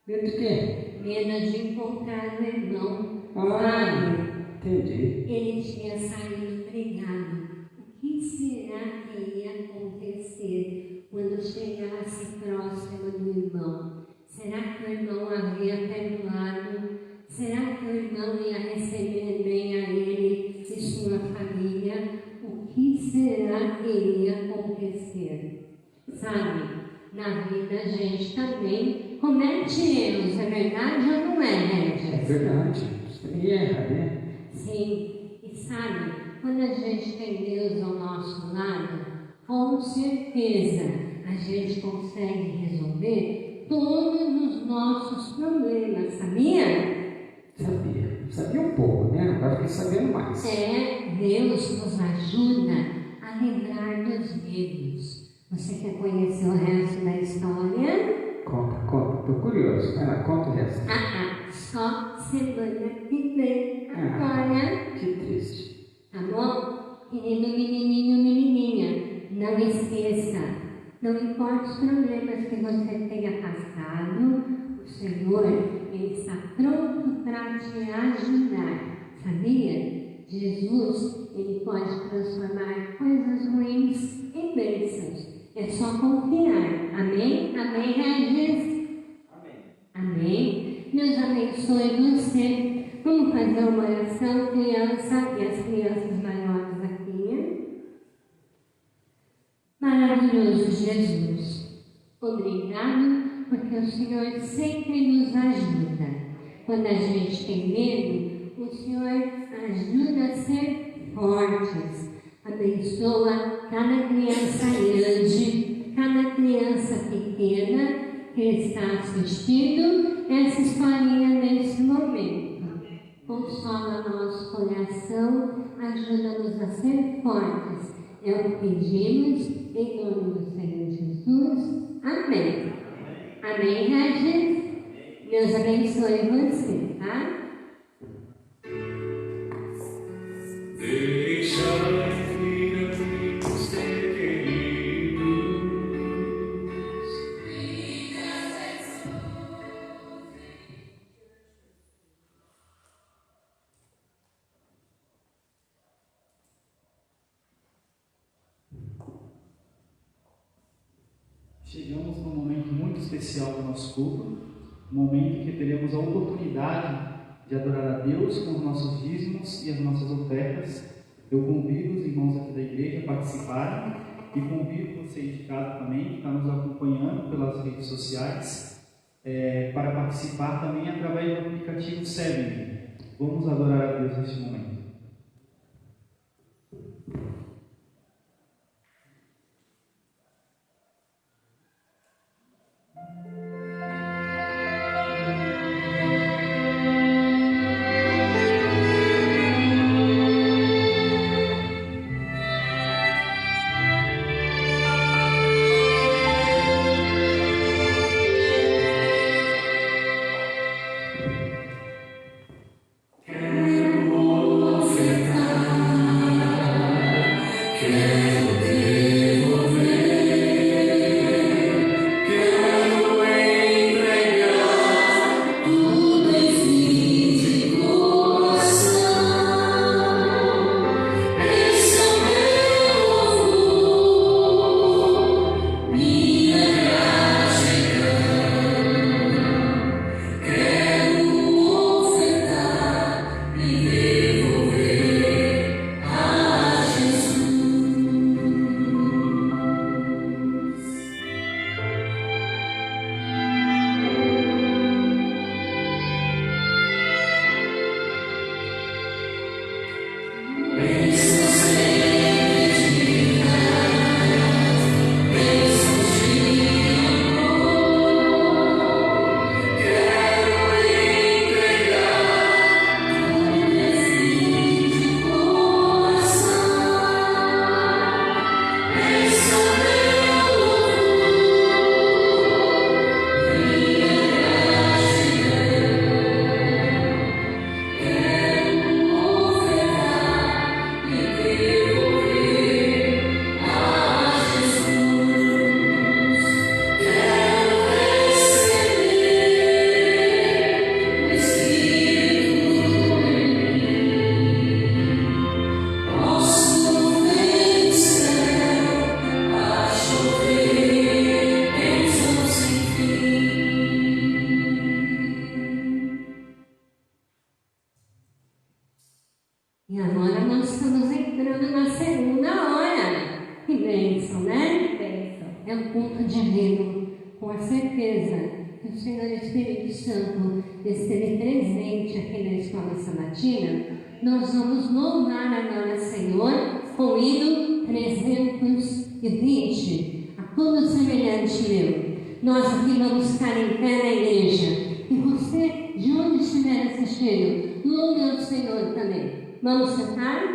C: Medo de quê?
A: Medo de encontrar o irmão.
C: Ah, entendi.
A: Ele tinha saído brigado. O que será que ia acontecer quando chegasse próximo do irmão? Será que o irmão havia perdoado? Será que o irmão ia receber bem a ele e sua família? O que será que iria acontecer? Sabe, na vida a gente também comete erros, é verdade ou não é, Régia?
C: É verdade. Você erra, né?
A: Sim, e sabe, quando a gente tem Deus ao nosso lado, com certeza a gente consegue resolver todos os nossos problemas, sabia?
C: Sabia um pouco, né? Agora fiquei sabendo mais.
A: Deus nos ajuda a livrar dos medos. Você quer conhecer o resto da história?
C: Conta, tô curioso. Vai lá, conta o resto.
A: Só semana que vem. Agora,
C: que triste.
A: tá bom? Querido menininho, menininha, não esqueça, não importa os problemas que você tenha passado, o Senhor, Ele está pronto para te ajudar. Sabia? Jesus, Ele pode transformar coisas ruins em bênçãos. É só confiar. Amém? Amém, Regis? Amém. Deus abençoe você. Vamos fazer uma oração, criança, e as crianças maiores aqui. Maravilhoso Jesus, obrigado porque o Senhor sempre nos ajuda. Quando a gente tem medo, o Senhor ajuda a ser fortes. Abençoa cada criança grande, cada criança pequena que está assistindo essa historinha nesse momento. consola nosso coração, ajuda-nos a ser fortes. É o que pedimos, em nome do Senhor Jesus. Amém. Amém, Regis? Deus abençoe você, tá?
D: Chegamos num momento muito especial do nosso culto, um momento em que teremos a oportunidade de adorar a Deus com os nossos dízimos e as nossas ofertas. Eu convido os irmãos aqui da igreja a participarem e convido você de casa também, que está nos acompanhando pelas redes sociais, para participar também através do aplicativo Seven. Vamos adorar a Deus neste momento.
A: E agora nós estamos entrando na segunda hora. Que bênção, né? Bênção. É um culto divino. Com a certeza que o Senhor Espírito Santo esteve presente aqui na Escola Sabatina, nós vamos louvar agora, Senhor, com o hino 320. A todo semelhante meu. Nós aqui vamos ficar em pé na igreja. E você, de onde estiver assistindo, louve ao Senhor também. Vamos sentar?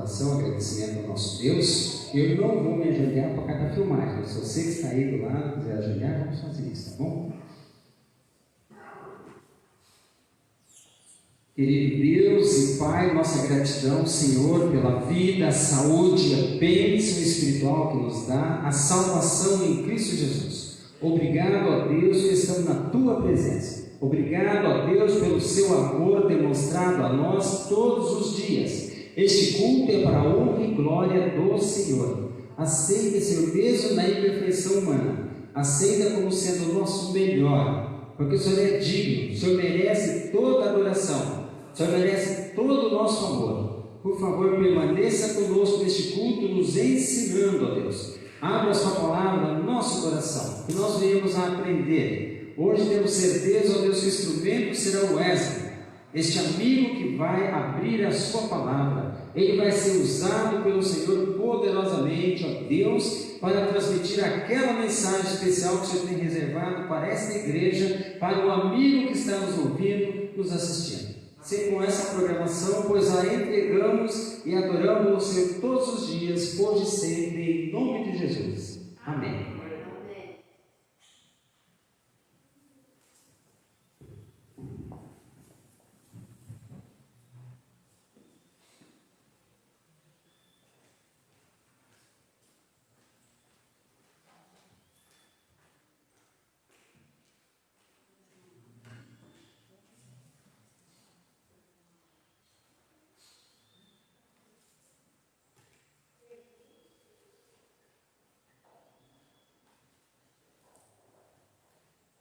C: adoração, agradecimento ao nosso Deus. Eu não vou me ajoelhar para cada filmagem, mas se você que está aí do lado quiser ajoelhar, vamos fazer isso, tá bom? Querido Deus e Pai, nossa gratidão, Senhor, pela vida, a saúde, a bênção espiritual que nos dá, a salvação em Cristo Jesus. Obrigado a Deus que estamos na Tua presença. Obrigado a Deus pelo Seu amor demonstrado a nós todos os dias. Este culto é para a honra e glória do Senhor. Aceita, Senhor, mesmo na imperfeição humana. Aceita como sendo o nosso melhor, porque o Senhor é digno, o Senhor merece toda a adoração. O Senhor merece todo o nosso amor. Por favor, permaneça conosco neste culto, nos ensinando, ó Deus. Abra a Sua palavra no nosso coração, que nós venhamos a aprender. Hoje temos certeza, ó Deus, que o instrumento será o Wesley, este amigo que vai abrir a Sua palavra. Ele vai ser usado pelo Senhor poderosamente, ó Deus, para transmitir aquela mensagem especial que o Senhor tem reservado para esta igreja, para o amigo que está nos ouvindo, nos assistindo. Ser com essa programação, pois a entregamos e adoramos o Senhor todos os dias, hoje e sempre, em nome de Jesus. Amém.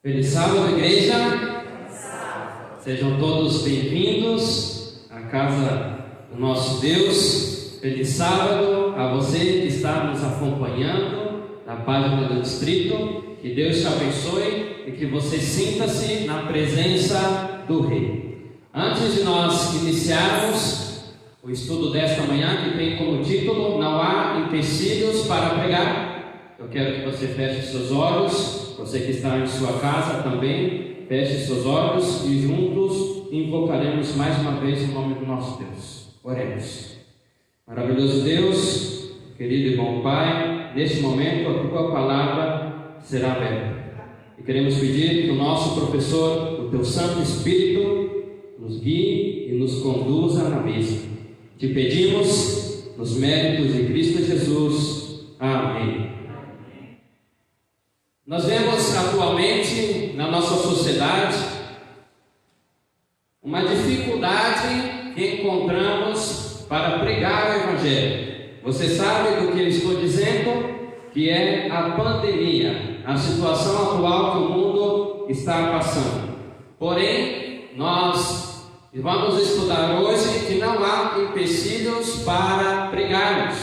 E: Feliz sábado, igreja! Sejam todos bem-vindos à casa do nosso Deus. Feliz sábado a você que está nos acompanhando na página do Distrito. Que Deus te abençoe e que você sinta-se na presença do Rei. Antes de nós iniciarmos o estudo desta manhã, que tem como título Não há empecilhos para pregar, eu quero que você feche seus olhos. Você que está em sua casa também, feche seus olhos e juntos invocaremos mais uma vez o nome do nosso Deus. Oremos. Maravilhoso Deus, querido e bom Pai, neste momento a Tua palavra será aberta. E queremos pedir que o nosso professor, o Teu Santo Espírito, nos guie e nos conduza na mesa. Te pedimos nos méritos de Cristo Jesus. Amém. Nós vemos atualmente na nossa sociedade uma dificuldade que encontramos para pregar o Evangelho. Você sabe do que eu estou dizendo? Que é a pandemia, a situação atual que o mundo está passando. Porém, nós vamos estudar hoje que não há empecilhos para pregarmos.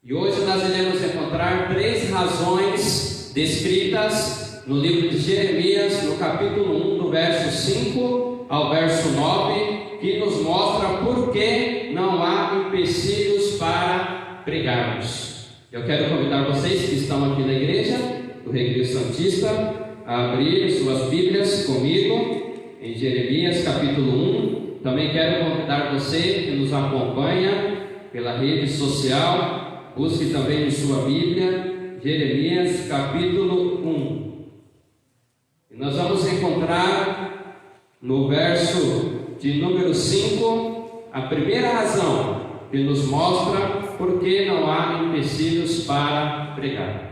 E: E hoje nós iremos encontrar 3 razões descritas no livro de Jeremias, no capítulo 1, do verso 5 ao verso 9, que nos mostra por que não há empecilhos para pregarmos. Eu quero convidar vocês que estão aqui na igreja do Recreio Santista a abrir suas Bíblias comigo em Jeremias capítulo 1. Também quero convidar você que nos acompanha pela rede social, busque também em sua Bíblia Jeremias capítulo 1. E nós vamos encontrar no verso de número 5 a primeira razão que nos mostra por que não há empecilhos para pregar.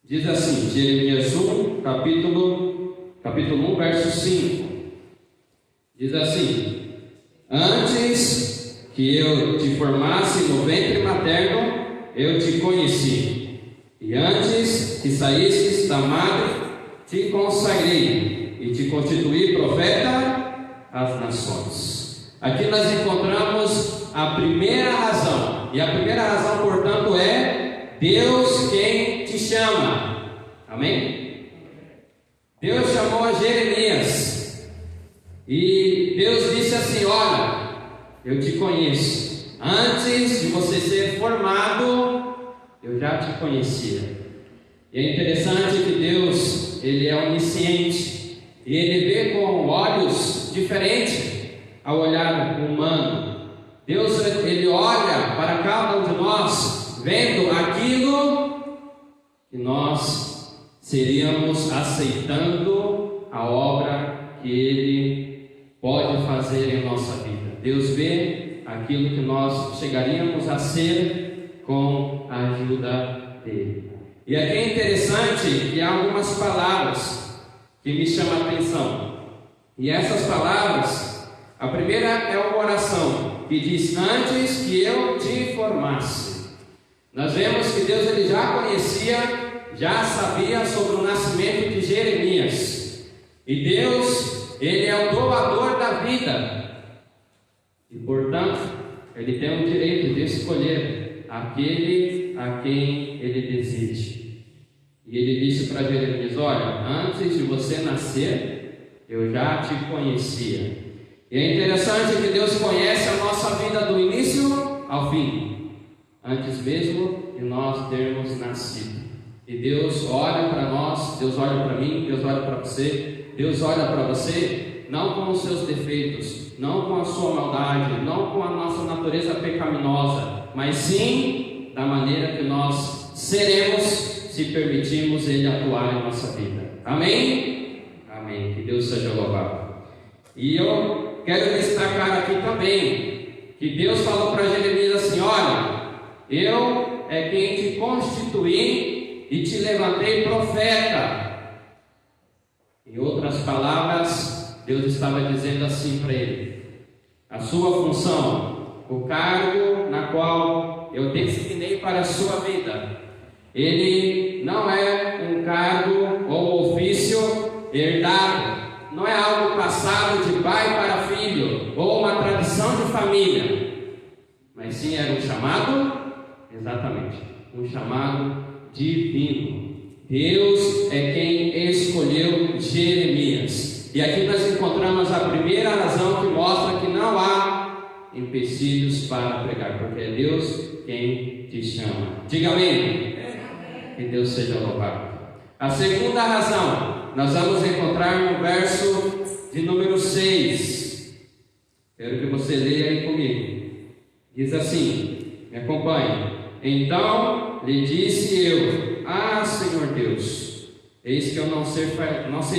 E: Diz assim, Jeremias 1, capítulo 1, verso 5. Diz assim: Antes que eu te formasse no ventre materno, eu te conheci, e antes que saísses da madre, te consagrei, e te constituí profeta às nações. Aqui nós encontramos a primeira razão, e a primeira razão, portanto, é Deus quem te chama. Amém? Deus chamou a Jeremias, e Deus disse assim: olha, eu te conheço. Antes de você ser formado, eu já te conhecia. E é interessante que Deus, Ele é onisciente, e Ele vê com olhos diferentes ao olhar humano. Deus, Ele olha para cada um de nós, vendo aquilo que nós seríamos aceitando a obra que Ele pode fazer em nossa vida. Deus vê aquilo que nós chegaríamos a ser com a ajuda dEle. E aqui é interessante que há algumas palavras que me chamam a atenção. E essas palavras, a primeira é uma oração que diz: antes que eu te formasse. Nós vemos que Deus ele já conhecia, já sabia sobre o nascimento de Jeremias. E Deus, Ele é o doador da vida. E portanto, Ele tem o direito de escolher aquele a quem Ele deseja. E Ele disse para Jeremias: olha, antes de você nascer, eu já te conhecia. E é interessante que Deus conhece a nossa vida do início ao fim, antes mesmo de nós termos nascido. E Deus olha para nós, Deus olha para mim, Deus olha para você, Deus olha para você, não com os seus defeitos, não com a sua maldade, não com a nossa natureza pecaminosa, mas sim da maneira que nós seremos se permitirmos Ele atuar em nossa vida. Amém? Amém. Que Deus seja louvado. E eu quero destacar aqui também que Deus falou para Jeremias assim: olha, eu é quem te constituí e te levantei profeta. Em outras palavras, Deus estava dizendo assim para ele: a sua função, o cargo na qual eu designei para a sua vida, ele não é um cargo ou ofício herdado, não é algo passado de pai para filho, ou uma tradição de família, mas sim era um chamado, exatamente, um chamado divino. Deus é quem escolheu Jeremias. E aqui nós encontramos a primeira razão que mostra que não há empecilhos para pregar, porque é Deus quem te chama. Diga amém. Que Deus seja louvado. A segunda razão nós vamos encontrar no verso de número 6. Quero que você leia aí comigo. Diz assim, me acompanhe. Então lhe disse eu: ah, Senhor Deus, eis que eu não sei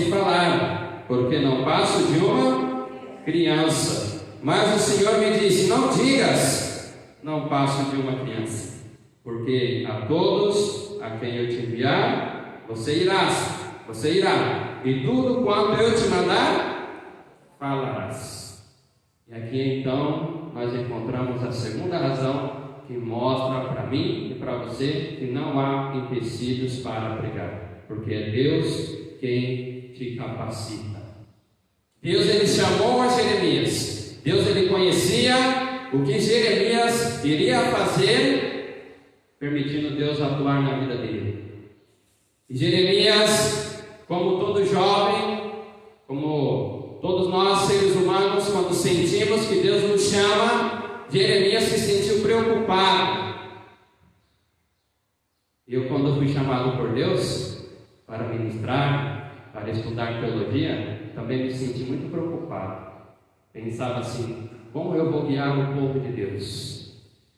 E: falar, porque não passo de uma criança. Mas o Senhor me disse: não digas, não passo de uma criança, porque a todos a quem eu te enviar, você irá, e tudo quanto eu te mandar, falarás. E aqui então nós encontramos a segunda razão que mostra para mim e para você que não há empecilhos para pregar, porque é Deus quem te capacita. Deus ele chamou a Jeremias, Deus ele conhecia o que Jeremias iria fazer, permitindo Deus atuar na vida dele. E Jeremias, como todo jovem, como todos nós seres humanos, quando sentimos que Deus nos chama, Jeremias se sentiu preocupado. Eu, quando fui chamado por Deus para ministrar, para estudar teologia, também me senti muito preocupado. Pensava assim: como eu vou guiar o povo de Deus?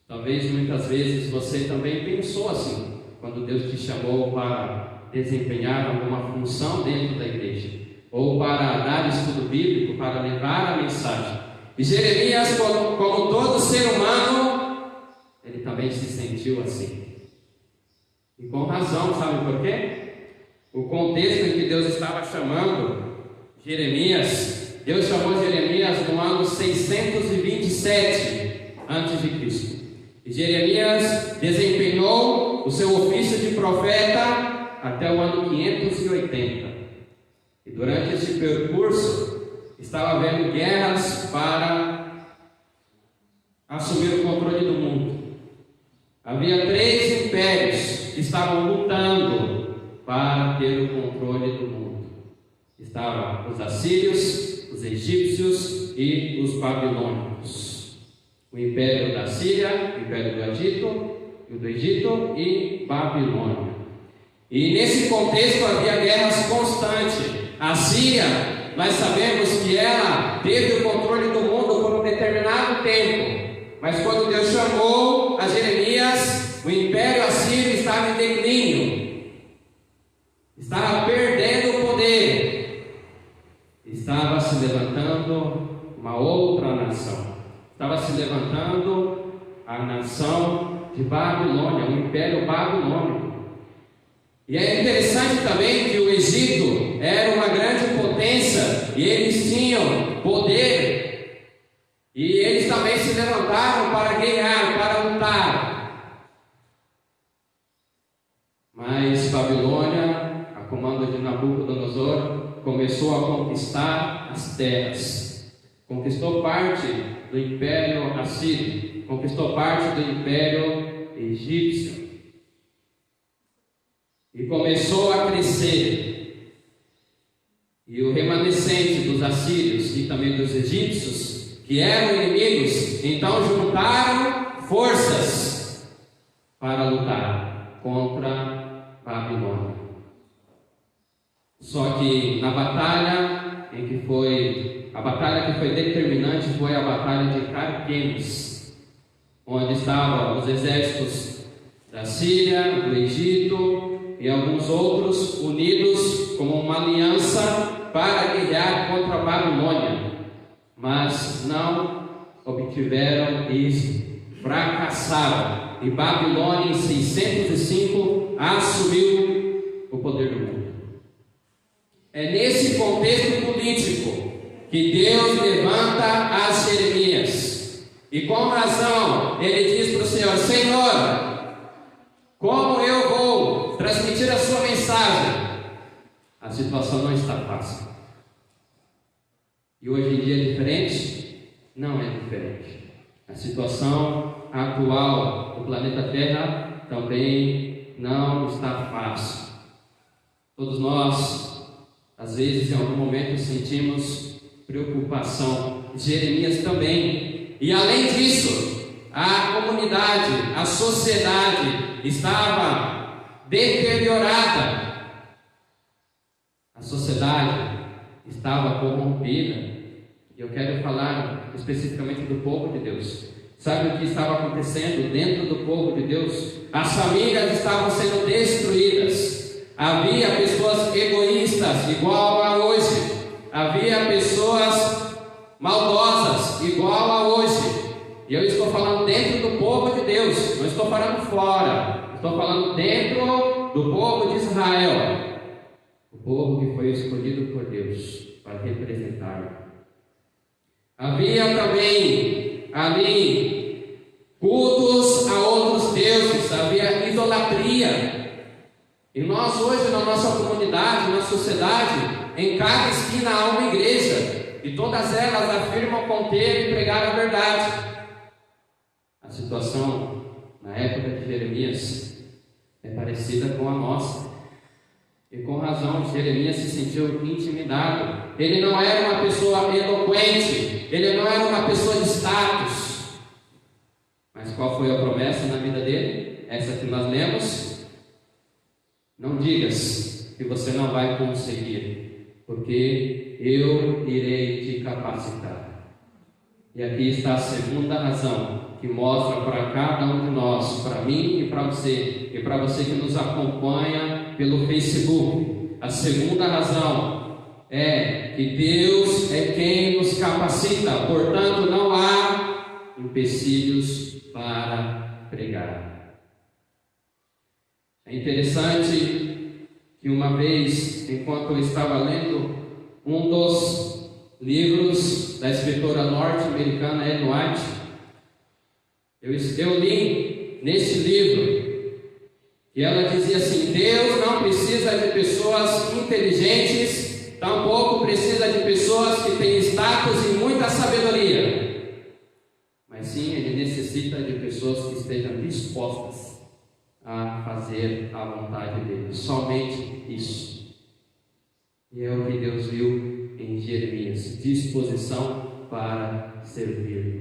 E: Talvez muitas vezes você também pensou assim, quando Deus te chamou para desempenhar alguma função dentro da igreja, ou para dar estudo bíblico, para levar a mensagem. E Jeremias, como todo ser humano, ele também se sentiu assim. E com razão, sabe por quê? O contexto em que Deus estava chamando Jeremias, Deus chamou Jeremias no ano 627 a.C. E Jeremias desempenhou o seu ofício de profeta até o ano 580. E durante esse percurso, estava havendo guerras para assumir o controle do mundo. Havia 3 impérios que estavam lutando para ter o controle do mundo. Estavam os assírios, os egípcios e os babilônicos. O império da Síria, o império do Egito e Babilônia. E nesse contexto havia guerras constantes. A Síria, nós sabemos que ela teve o controle do mundo por um determinado tempo, Mas quando Deus chamou a Jeremias, o império assírio estava em declínio, estava perdendo o poder, estava se levantando uma outra nação, estava se levantando a nação de Babilônia, o império babilônico. E é interessante também que o Egito era uma grande potência e eles tinham poder, e eles também se levantaram para guerrear, para lutar. Mas Babilônia, a comando de Nabucodonosor, começou a conquistar as terras, conquistou parte do império assírio, conquistou parte do império egípcio e começou a crescer. E o remanescente dos assírios e também dos egípcios, que eram inimigos, então juntaram forças para lutar contra Babilônia. Só que na batalha a batalha que foi determinante foi a batalha de Carquemes, onde estavam os exércitos da Síria, do Egito e alguns outros unidos como uma aliança para guerrear contra a Babilônia, mas não obtiveram isso, fracassaram, e Babilônia em 605 assumiu o poder do mundo. É nesse contexto político que Deus levanta as Jeremias, e com razão ele diz para o Senhor: Senhor, como eu vou transmitir a sua mensagem? A situação não está fácil. E hoje em dia é diferente? Não é diferente. A situação atual do planeta Terra também não está fácil. Todos nós, às vezes, em algum momento, sentimos preocupação. Jeremias também. E além disso, a comunidade, a sociedade estava deteriorada. A sociedade estava corrompida. E eu quero falar especificamente do povo de Deus. Sabe o que estava acontecendo dentro do povo de Deus? As famílias estavam sendo destruídas. Havia pessoas egoístas, igual a hoje. Havia pessoas maldosas, igual a hoje. E eu estou falando dentro do povo de Deus, não estou falando fora. Estou falando dentro do povo de Israel. O povo que foi escolhido por Deus para representá-lo. Havia também ali cultos a outros deuses, havia idolatria. E nós hoje, na nossa comunidade, na sociedade, em cada esquina há uma igreja, e todas elas afirmam conter e pregar a verdade. A situação na época de Jeremias é parecida com a nossa. E com razão, Jeremias se sentiu intimidado. Ele não era uma pessoa eloquente, ele não era uma pessoa de status. Mas qual foi a promessa na vida dele? Essa que nós lemos: não digas que você não vai conseguir, porque eu irei te capacitar. E aqui está a segunda razão que mostra para cada um de nós, para mim e para você que nos acompanha pelo Facebook. A segunda razão é que Deus é quem nos capacita, portanto não há empecilhos para pregar. É interessante que uma vez, enquanto eu estava lendo um dos livros da escritora norte-americana Ellen White, eu li nesse livro que ela dizia assim: Deus não precisa de pessoas inteligentes, tampouco precisa de pessoas que têm status e muita sabedoria, mas sim Ele necessita de pessoas que estejam dispostas a fazer a vontade dele, somente isso. E é o que Deus viu em Jeremias: disposição para servir.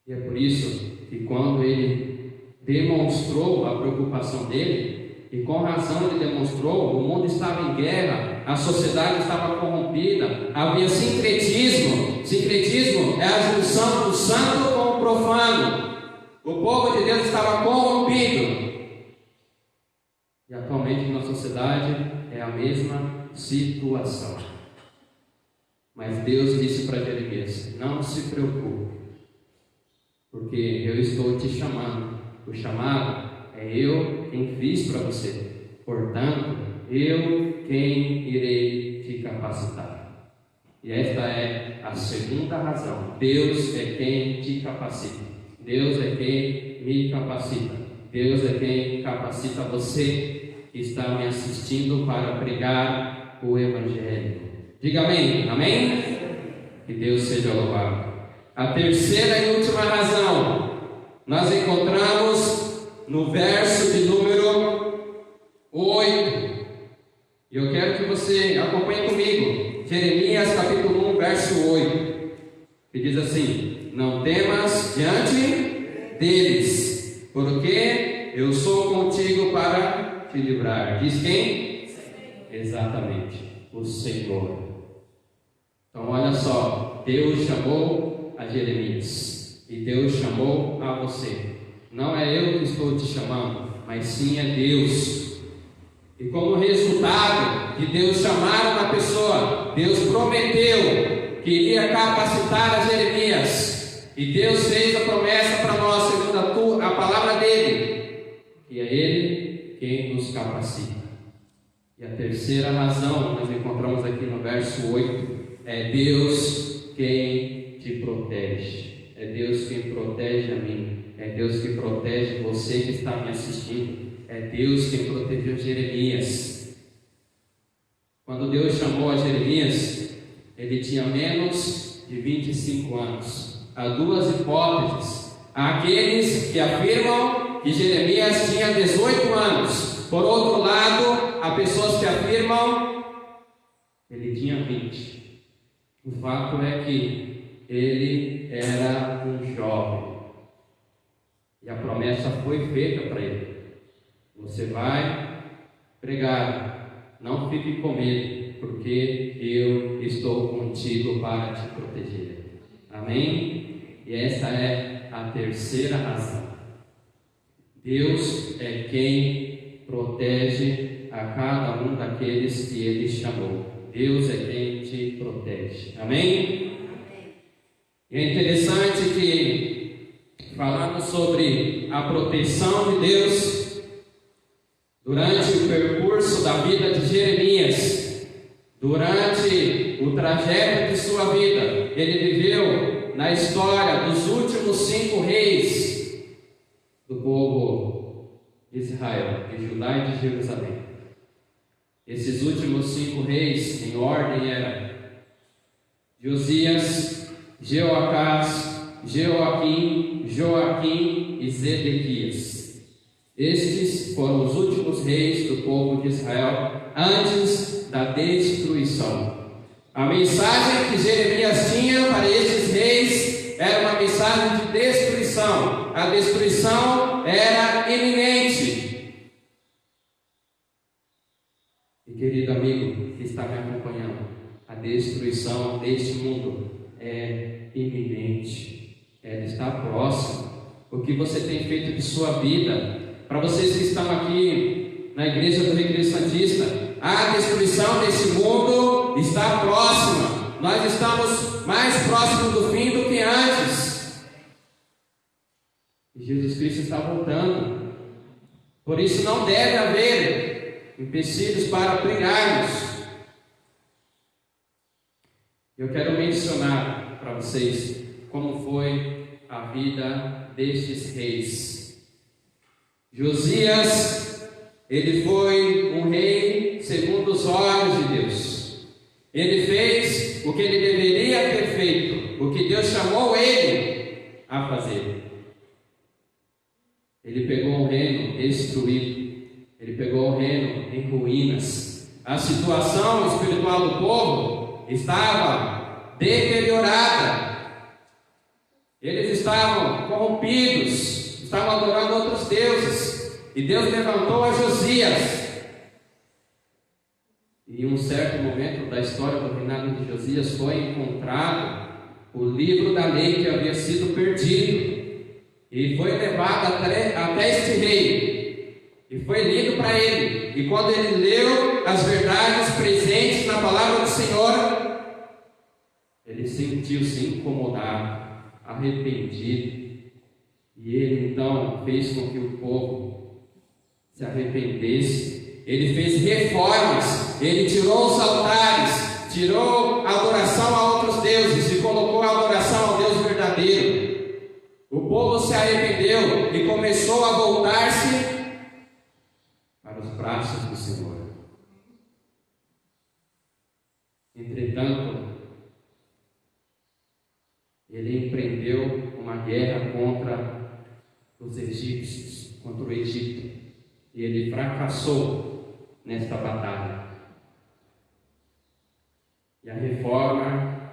E: E é por isso que quando ele demonstrou a preocupação dele, e com razão ele demonstrou, o mundo estava em guerra, a sociedade estava corrompida, havia sincretismo. Sincretismo é a junção do santo com profano. O povo de Deus estava corrompido. E atualmente na sociedade é a mesma situação. Mas Deus disse para Jeremias: não se preocupe, porque eu estou te chamando. O chamado é eu quem fiz para você. Portanto, eu quem irei te capacitar. E esta é a segunda razão. Deus é quem te capacita. Deus é quem me capacita. Deus é quem capacita você que está me assistindo para pregar o Evangelho. Diga amém. Amém? Que Deus seja louvado. A terceira e última razão nós encontramos no verso de número 8. E eu quero que você acompanhe comigo. Jeremias capítulo 1, verso 8. Que diz assim: não temas diante deles, porque eu sou contigo para te livrar. Diz quem? Exatamente, o Senhor. Então olha só, Deus chamou a Jeremias e Deus chamou a você. Não é eu que estou te chamando, mas sim é Deus. E como resultado de Deus chamar uma pessoa, Deus prometeu que iria capacitar a Jeremias. E Deus fez a promessa para nós, segundo a palavra dele, que é Ele quem nos capacita. E a terceira razão nós encontramos aqui no verso 8, é Deus quem te protege. É Deus quem protege a mim. É Deus que protege você que está me assistindo. É Deus quem protegeu Jeremias. Quando Deus chamou a Jeremias, ele tinha menos de 25 anos. Há duas hipóteses. Há aqueles que afirmam que Jeremias tinha 18 anos. Por outro lado, há pessoas que afirmam que ele tinha 20. O fato é que ele era um jovem. E a promessa foi feita para ele. Você vai pregar, não fique com medo, porque eu estou contigo para te proteger. Amém? E essa é a terceira razão. Deus é quem protege a cada um daqueles que Ele chamou. Deus é quem te protege. Amém? E é interessante que falamos sobre a proteção de Deus durante o percurso da vida de Jeremias, durante o trajeto de sua vida. Ele viveu na história dos últimos 5 reis do povo de Israel, de Judá e de Jerusalém. Esses últimos 5 reis, em ordem, eram Josias, Jeoacás, Jeoaquim, Joaquim e Zedequias. Estes foram os últimos reis do povo de Israel antes da destruição. A mensagem que Jeremias tinha para estes reis era uma mensagem de destruição. A destruição era iminente. E querido amigo que está me acompanhando, a destruição deste mundo é iminente. Ela está próxima. O que você tem feito de sua vida? Para vocês que estão aqui na igreja do Recreio Santista, a destruição desse mundo está próxima. Nós estamos mais próximos do fim do que antes. E Jesus Cristo está voltando. Por isso não deve haver empecilhos para pregarmos. Eu quero mencionar para vocês como foi a vida destes reis. Josias, ele foi um rei segundo os olhos de Deus. Ele fez o que ele deveria ter feito, o que Deus chamou ele a fazer. Ele pegou um reino destruído, ele pegou um reino em ruínas. A situação espiritual do povo estava deteriorada. Eles estavam corrompidos, estavam adorando outros deuses. E Deus levantou a Josias. E em um certo momento da história do reinado de Josias foi encontrado o livro da lei que havia sido perdido. e foi levado até este rei, e foi lido para ele. E quando ele leu as verdades presentes na palavra do Senhor, ele sentiu-se incomodado, arrependido, e ele então fez com que o povo se arrependesse. Ele fez reformas, ele tirou os altares, tirou a adoração a outros deuses e colocou a adoração ao Deus verdadeiro. O povo se arrependeu e começou a voltar-se para os braços do Senhor. Entretanto, ele empreendeu uma guerra contra os egípcios, contra o Egito, e ele fracassou nesta batalha. E a reforma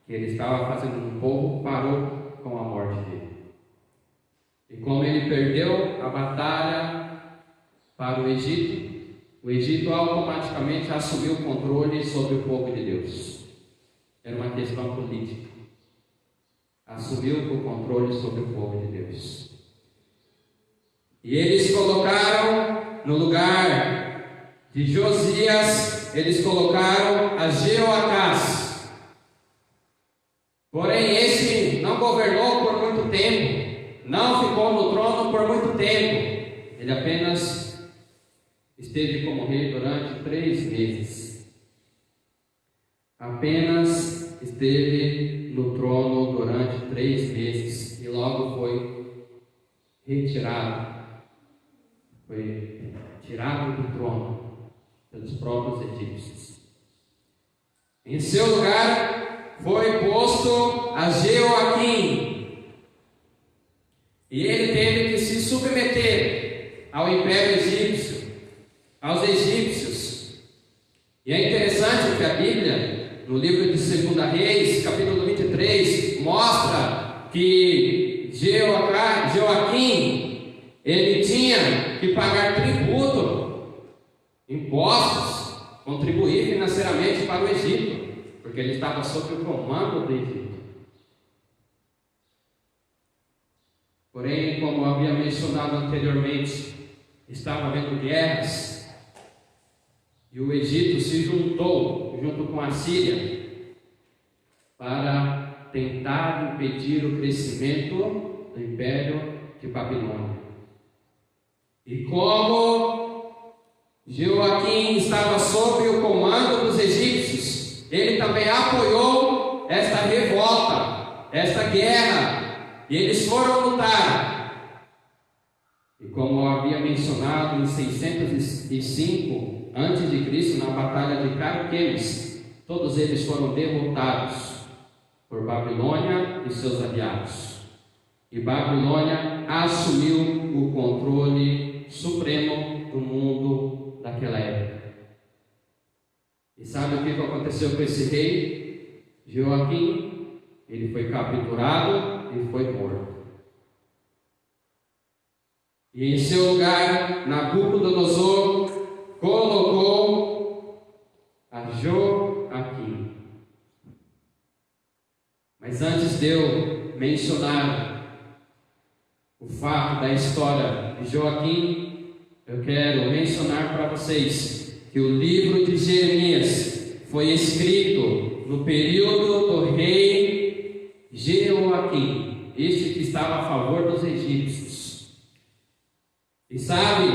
E: que ele estava fazendo no povo parou com a morte dele. E como ele perdeu a batalha para o Egito automaticamente assumiu o controle sobre o povo de Deus. Era uma questão política. Assumiu o controle sobre o povo de Deus. E eles colocaram no lugar de Josias, eles colocaram a Jeoacás. Porém, este não governou por muito tempo, não ficou no trono por muito tempo. Ele apenas esteve como rei durante 3 meses. Apenas esteve no trono durante 3 meses e logo foi retirado. Foi tirado do trono pelos próprios egípcios. Em seu lugar foi posto a Jeoaquim, e ele teve que se submeter ao império egípcio, aos egípcios. E é interessante que a Bíblia, no livro de 2 Reis, capítulo 23, mostra que Jeoaquim, ele tinha que pagar tributo, impostos, contribuir financeiramente para o Egito, porque ele estava sob o comando do Egito. Porém, como eu havia mencionado anteriormente, estava havendo guerras, e o Egito se juntou junto com a Síria para tentar impedir o crescimento do Império de Babilônia. E como Jeoaquim estava sob o comando dos egípcios, ele também apoiou esta revolta, esta guerra, e eles foram lutar. E como eu havia mencionado em 605 a.C., na batalha de Carquemes, todos eles foram derrotados por Babilônia e seus aliados. E Babilônia assumiu o controle supremo do mundo daquela época. E sabe o que aconteceu com esse rei? Jeoaquim, ele foi capturado e foi morto. E em seu lugar, Nabucodonosor colocou a Joaquim. Mas antes de eu mencionar o fato da história de Joaquim, eu quero mencionar para vocês que o livro de Jeremias foi escrito no período do rei Jeoaquim, este que estava a favor dos egípcios. E sabe,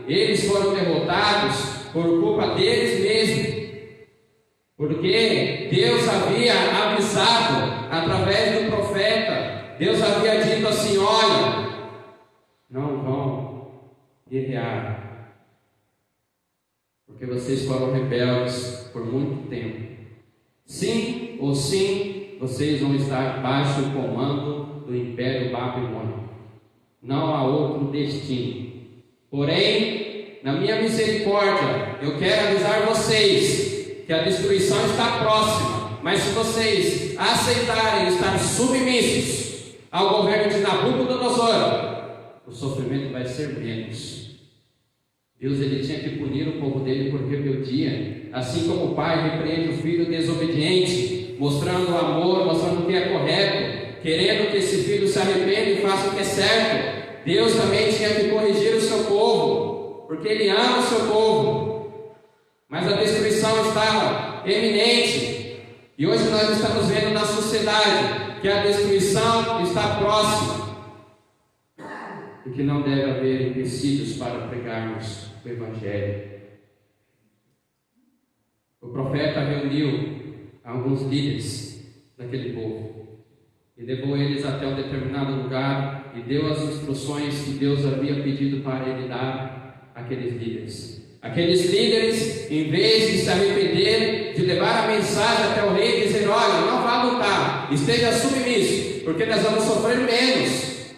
E: eles foram derrotados por culpa deles mesmos, porque Deus havia avisado através do profeta. Deus havia dito assim: olha, não vão guerrear, porque vocês foram rebeldes por muito tempo. Sim ou sim, vocês vão estar baixo do comando do Império Babilônico. Não há outro destino. Porém, na minha misericórdia, eu quero avisar vocês que a destruição está próxima. Mas se vocês aceitarem estar submissos ao governo de Nabucodonosor, o sofrimento vai ser menos. Deus, ele tinha que punir o povo dele por rebeldia, assim como o pai repreende o filho desobediente, mostrando o amor, mostrando o que é correto, querendo que esse filho se arrependa e faça o que é certo. Deus também tinha que corrigir o seu povo, porque Ele ama o seu povo. Mas a destruição estava eminente. E hoje nós estamos vendo na sociedade que a destruição está próxima. E que não deve haver empecilhos para pregarmos o Evangelho. O profeta reuniu alguns líderes daquele povo e levou eles até um determinado lugar e deu as instruções que Deus havia pedido para ele dar àqueles líderes. Aqueles líderes, em vez de se arrepender, de levar a mensagem até o rei e dizer: olha, não vá lutar, esteja submisso, porque nós vamos sofrer menos.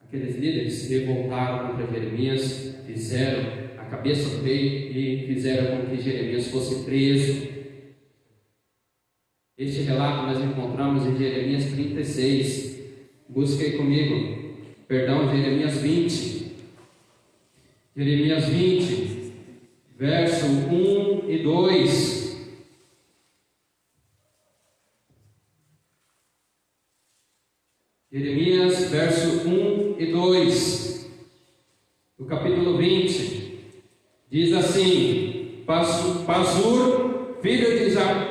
E: Aqueles líderes se revoltaram contra Jeremias, fizeram a cabeça do rei e fizeram com que Jeremias fosse preso. Este relato nós encontramos em Jeremias 36. Busquei comigo, Jeremias 20. Jeremias 20, verso 1 e 2. Jeremias, verso 1 e 2. No capítulo 20, diz assim: Pazur, filho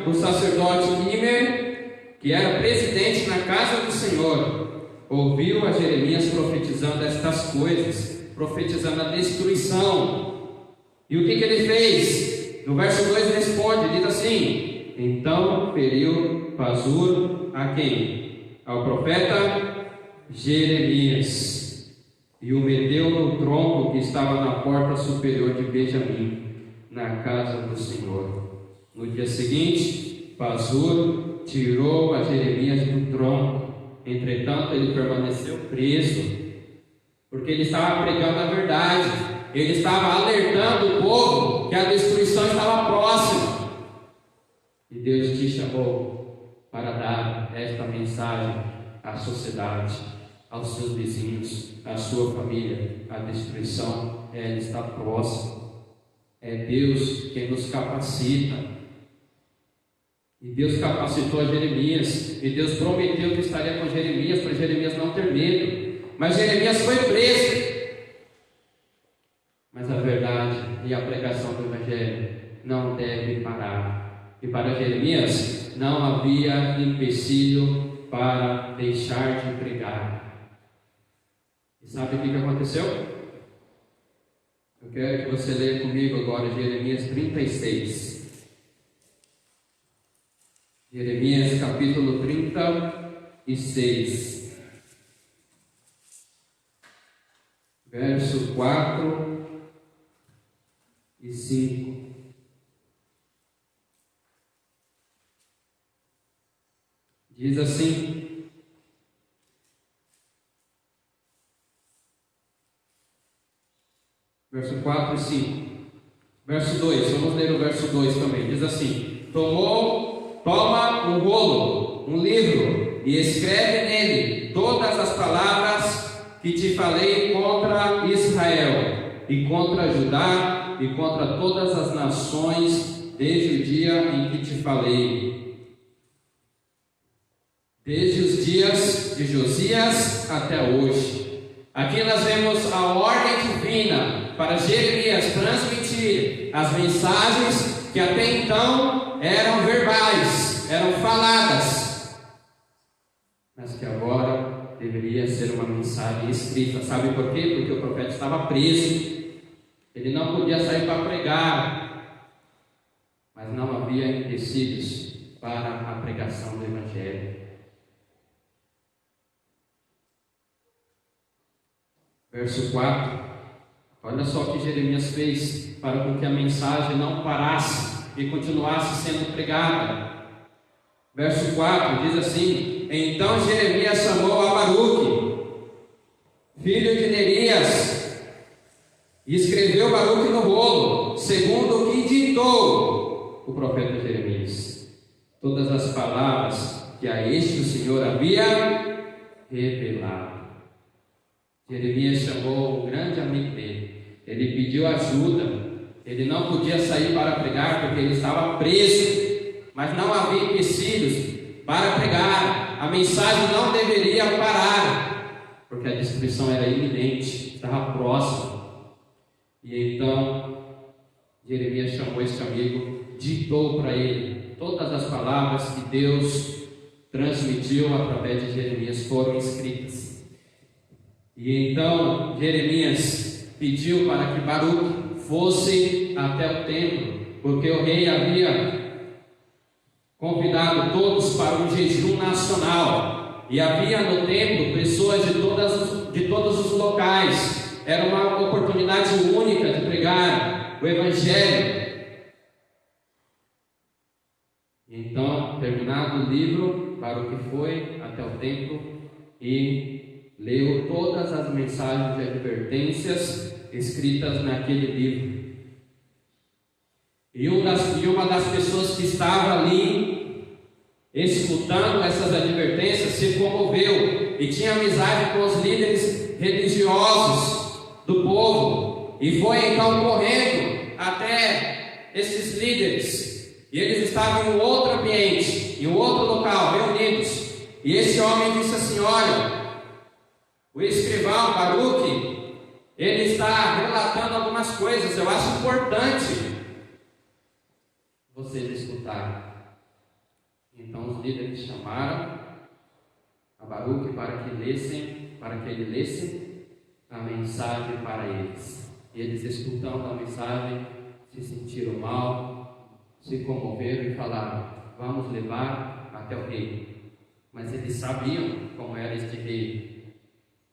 E: do sacerdote Imer, que era presidente na casa do Senhor, ouviu a Jeremias profetizando estas coisas, profetizando a destruição. E o que ele fez? No verso 2 responde, diz assim: então feriu Pazur a quem? Ao profeta Jeremias, e o meteu no tronco que estava na porta superior de Benjamim, na casa do Senhor. No dia seguinte, Pazur tirou a Jeremias do tronco. Entretanto, ele permaneceu preso, porque ele estava pregando a verdade. Ele estava alertando o povo que a destruição estava próxima. E Deus te chamou para dar esta mensagem à sociedade, aos seus vizinhos, à sua família. A destruição, ela está próxima. É Deus quem nos capacita. E Deus capacitou a Jeremias, e Deus prometeu que estaria com Jeremias, para Jeremias não ter medo. Mas Jeremias foi preso. Mas a verdade e a pregação do Evangelho não deve parar. E para Jeremias não havia empecilho para deixar de pregar. E sabe o que aconteceu? Eu quero que você leia comigo agora Jeremias 36. Jeremias capítulo 36, verso 4 e 5. Diz assim: verso 4 e 5. Verso 2, vamos ler o verso 2 também. Diz assim: Toma um rolo, um livro, e escreve nele todas as palavras que te falei contra Israel, e contra Judá, e contra todas as nações, desde o dia em que te falei. Desde os dias de Josias até hoje. Aqui nós vemos a ordem divina para Jeremias transmitir as mensagens que até então eram verbais, eram faladas, mas que agora deveria ser uma mensagem escrita. Sabe por quê? Porque o profeta estava preso, ele não podia sair para pregar, mas não havia empecilhos para a pregação do Evangelho. Verso 4, olha só o que Jeremias fez para com que a mensagem não parasse e continuasse sendo pregada. Verso 4 diz assim: então Jeremias chamou a Baruque, filho de Nerias, e escreveu Baruque no rolo, segundo o que ditou o profeta Jeremias, todas as palavras que a este o Senhor havia revelado. Jeremias chamou um grande amigo dele, ele pediu ajuda. Ele não podia sair para pregar porque ele estava preso, mas não havia empecilhos para pregar. a mensagem não deveria parar, porque a destruição era iminente, estava próxima. E então Jeremias chamou este amigo, ditou para ele todas as palavras que Deus transmitiu através de Jeremias, foram escritas. E então Jeremias pediu para que Baruque fosse até o templo, porque o rei havia convidado todos para um jejum nacional, e havia no templo pessoas de todos os locais. Era uma oportunidade única de pregar o Evangelho. Então, terminado o livro, Baruque foi até o templo e leu todas as mensagens de advertências escritas naquele livro. E uma das pessoas que estava ali, escutando essas advertências, se comoveu e tinha amizade com os líderes religiosos do povo, e foi então correndo até esses líderes, e eles estavam em um outro ambiente, em um outro local, reunidos, e esse homem disse assim: olha, o escrivão Baruque, ele está relatando algumas coisas, eu acho importante vocês escutarem. Então os líderes chamaram a Baruque para que ele lesse a mensagem para eles. E eles, escutando a mensagem, se sentiram mal, se comoveram e falaram: vamos levar até o rei. Mas eles sabiam como era este rei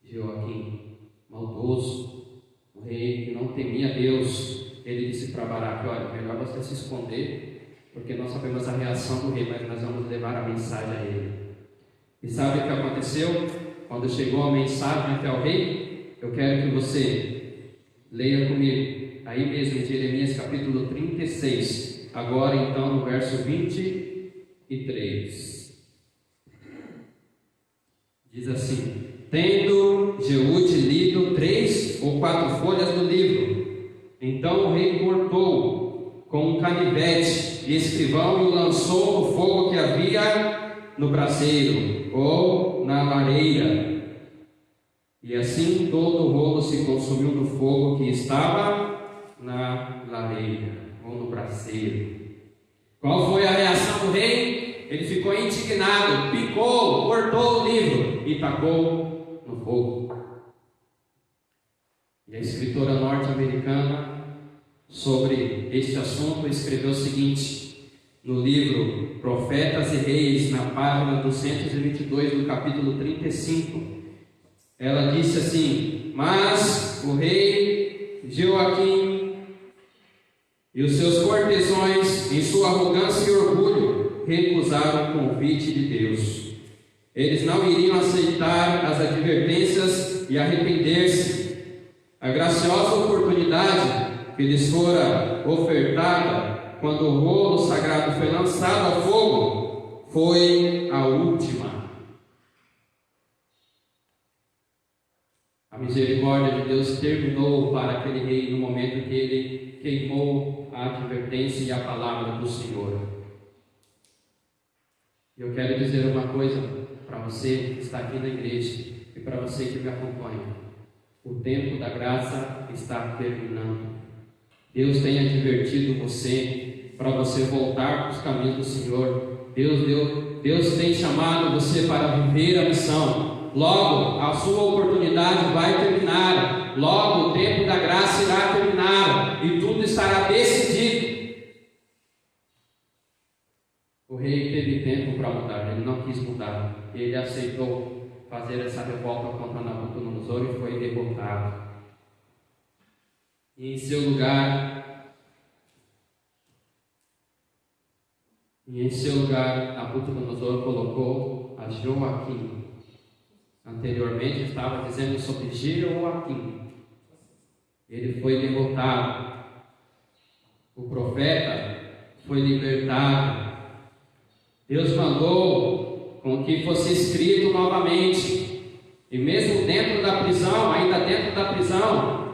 E: Joaquim, maldoso, o rei que não temia Deus. Ele disse para Baraque: olha, melhor você se esconder, porque nós sabemos a reação do rei, mas nós vamos levar a mensagem a ele. E sabe o que aconteceu? Quando chegou a mensagem até o rei, eu quero que você leia comigo, aí mesmo em Jeremias capítulo 36, agora então no verso 23. Diz assim: tendo Jeude lido 3 ou 4 folhas do livro, então o rei cortou com um canivete e escrivão e o lançou no fogo que havia no braseiro ou na lareira. E assim todo o rolo se consumiu no fogo que estava na lareira ou no braseiro. Qual foi a reação do rei? Ele ficou indignado, picou, cortou o livro e tacou no fogo. E a escritora norte-americana, sobre este assunto, escreveu o seguinte no livro Profetas e Reis, na página 222 do capítulo 35. Ela disse assim: mas o rei Joaquim e os seus cortesões, em sua arrogância e orgulho, recusaram o convite de Deus. Eles não iriam aceitar as advertências e arrepender-se. A graciosa oportunidade que lhes fora ofertada quando o rolo sagrado foi lançado ao fogo foi a última. A misericórdia de Deus terminou para aquele rei no momento que ele queimou a advertência e a palavra do Senhor. Eu quero dizer uma coisa para você que está aqui na igreja e para você que me acompanha: o tempo da graça está terminando. Deus tem advertido você para você voltar para os caminhos do Senhor. Deus tem chamado você para viver a missão. Logo a sua oportunidade vai terminar. Logo o tempo da graça irá terminar e tudo estará decidido. O rei teve tempo para mudar, ele não quis mudar. Ele aceitou fazer essa revolta contra Nabucodonosor e foi derrotado. E em seu lugar, Nabucodonosor colocou a Joaquim. Anteriormente estava dizendo sobre Joaquim. Ele foi derrotado. O profeta foi libertado. Deus mandou com que fosse escrito novamente. E mesmo dentro da prisão, ainda dentro da prisão,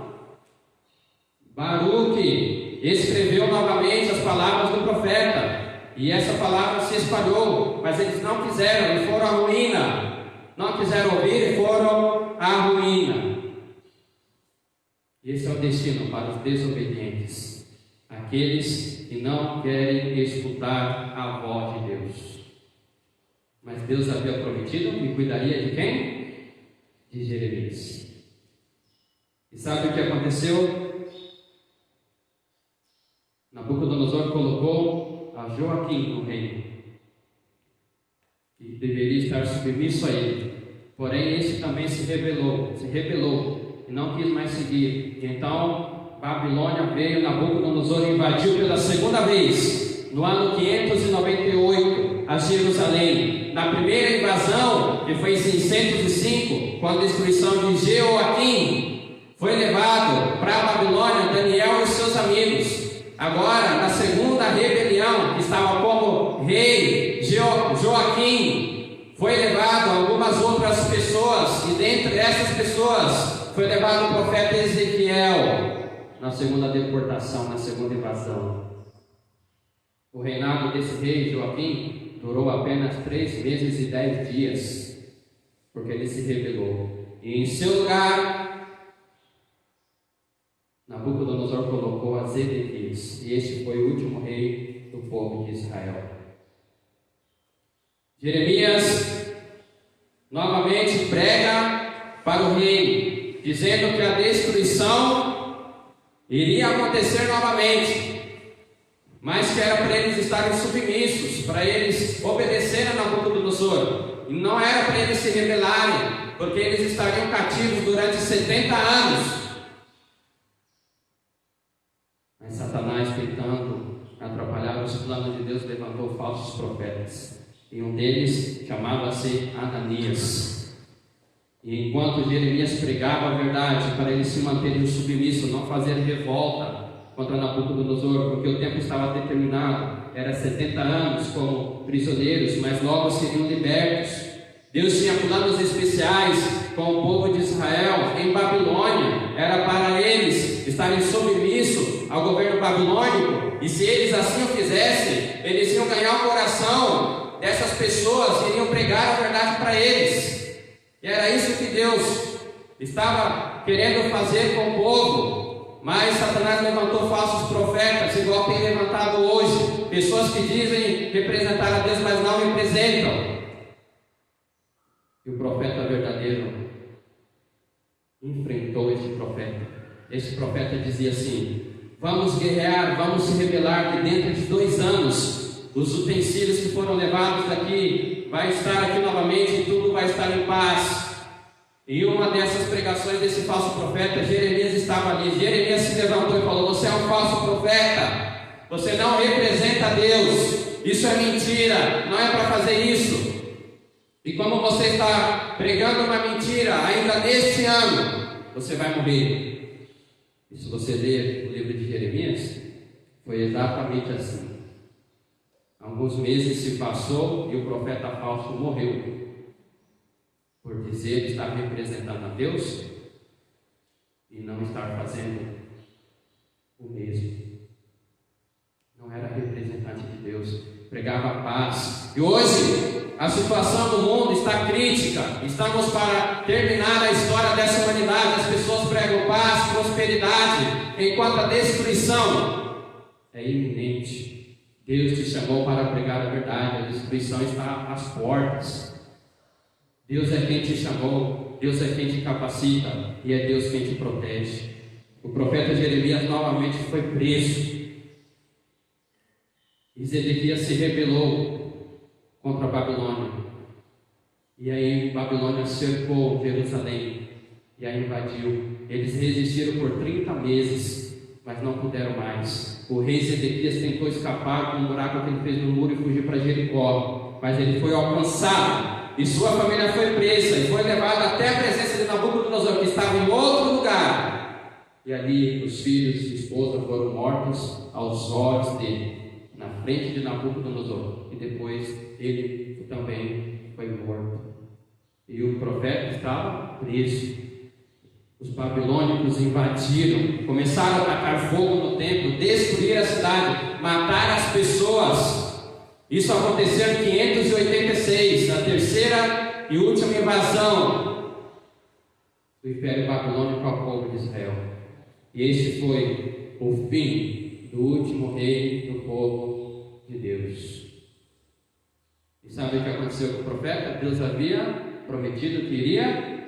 E: Baruque escreveu novamente as palavras do profeta. E essa palavra se espalhou, mas eles não quiseram e foram à ruína. Não quiseram ouvir e foram à ruína. Esse é o destino para os desobedientes, aqueles que não querem escutar a voz de Deus. Mas Deus havia prometido que cuidaria de quem? De Jeremias. E sabe o que aconteceu? Nabucodonosor colocou a Joaquim no reino, que deveria estar submisso a ele. Porém, este também se rebelou e não quis mais seguir. E então, Babilônia veio, Nabucodonosor invadiu pela segunda vez, no ano 598, a Jerusalém. Na primeira invasão, que foi em 605, com a destruição de Jeoaquim, foi levado para a Babilônia Daniel e seus amigos. Agora, na segunda rebelião, que estava como rei Joaquim, foi levado algumas outras pessoas, e dentre essas pessoas foi levado o profeta Ezequiel, na segunda deportação, na segunda invasão. O reinado desse rei Joaquim durou apenas 3 meses e 10 dias, porque ele se rebelou. E em seu lugar, Nabucodonosor colocou a Zedequias, e este foi o último rei do povo de Israel. Jeremias novamente prega para o rei, dizendo que a destruição iria acontecer novamente, mas que era para eles estarem submissos, para eles obedecerem a Nabucodonosor, e não era para eles se rebelarem, porque eles estariam cativos durante 70 anos. Mas Satanás, tentando atrapalhar os planos de Deus, levantou falsos profetas, e um deles chamava-se Ananias. E enquanto Jeremias pregava a verdade para eles se manterem submissos, não fazer revolta contra Nabucodonosor, porque o tempo estava determinado, era 70 anos como prisioneiros, mas logo seriam libertos. Deus tinha planos especiais com o povo de Israel em Babilônia, era para eles estarem submissos ao governo babilônico, e se eles assim o fizessem, eles iam ganhar o coração dessas pessoas, iriam pregar a verdade para eles. E era isso que Deus estava querendo fazer com o povo. Mas Satanás levantou falsos profetas, igual tem levantado hoje, pessoas que dizem representar a Deus, mas não representam. E o profeta verdadeiro enfrentou esse profeta. Esse profeta dizia assim: vamos guerrear, vamos se rebelar, que dentro de 2 anos os utensílios que foram levados daqui vai estar aqui novamente e tudo vai estar em paz. E uma dessas pregações desse falso profeta, Jeremias estava ali. Jeremias se levantou e falou: você é um falso profeta, você não representa Deus, isso é mentira, não é para fazer isso. E como você está pregando uma mentira ainda neste ano, você vai morrer. E se você ler o livro de Jeremias, foi exatamente assim. Alguns meses se passou e o profeta falso morreu, por dizer estar representando a Deus e não estar fazendo o mesmo. Não era representante de Deus, pregava a paz. E hoje a situação do mundo está crítica. Estamos para terminar a história dessa humanidade. As pessoas pregam paz, prosperidade, enquanto a destruição é iminente. Deus te chamou para pregar a verdade. A destruição está às portas. Deus é quem te chamou, Deus é quem te capacita, e é Deus quem te protege. O profeta Jeremias novamente foi preso, e Zedequias se rebelou contra a Babilônia, e aí Babilônia cercou Jerusalém e a invadiu. Eles resistiram por 30 meses, mas não puderam mais. O rei Zedequias tentou escapar com um buraco que ele fez no muro e fugir para Jericó, mas ele foi alcançado, e sua família foi presa e foi levada até a presença de Nabucodonosor, que estava em outro lugar. E ali os filhos e esposa foram mortos aos olhos dele, na frente de Nabucodonosor. E depois ele também foi morto. E o profeta estava preso. Os babilônicos invadiram, começaram a atacar fogo no templo, destruir a cidade, matar as pessoas. Isso aconteceu em 586, a terceira e última invasão do Império Babilônico ao povo de Israel. E este foi o fim do último rei do povo de Deus. E sabe o que aconteceu com o profeta? Deus havia prometido que iria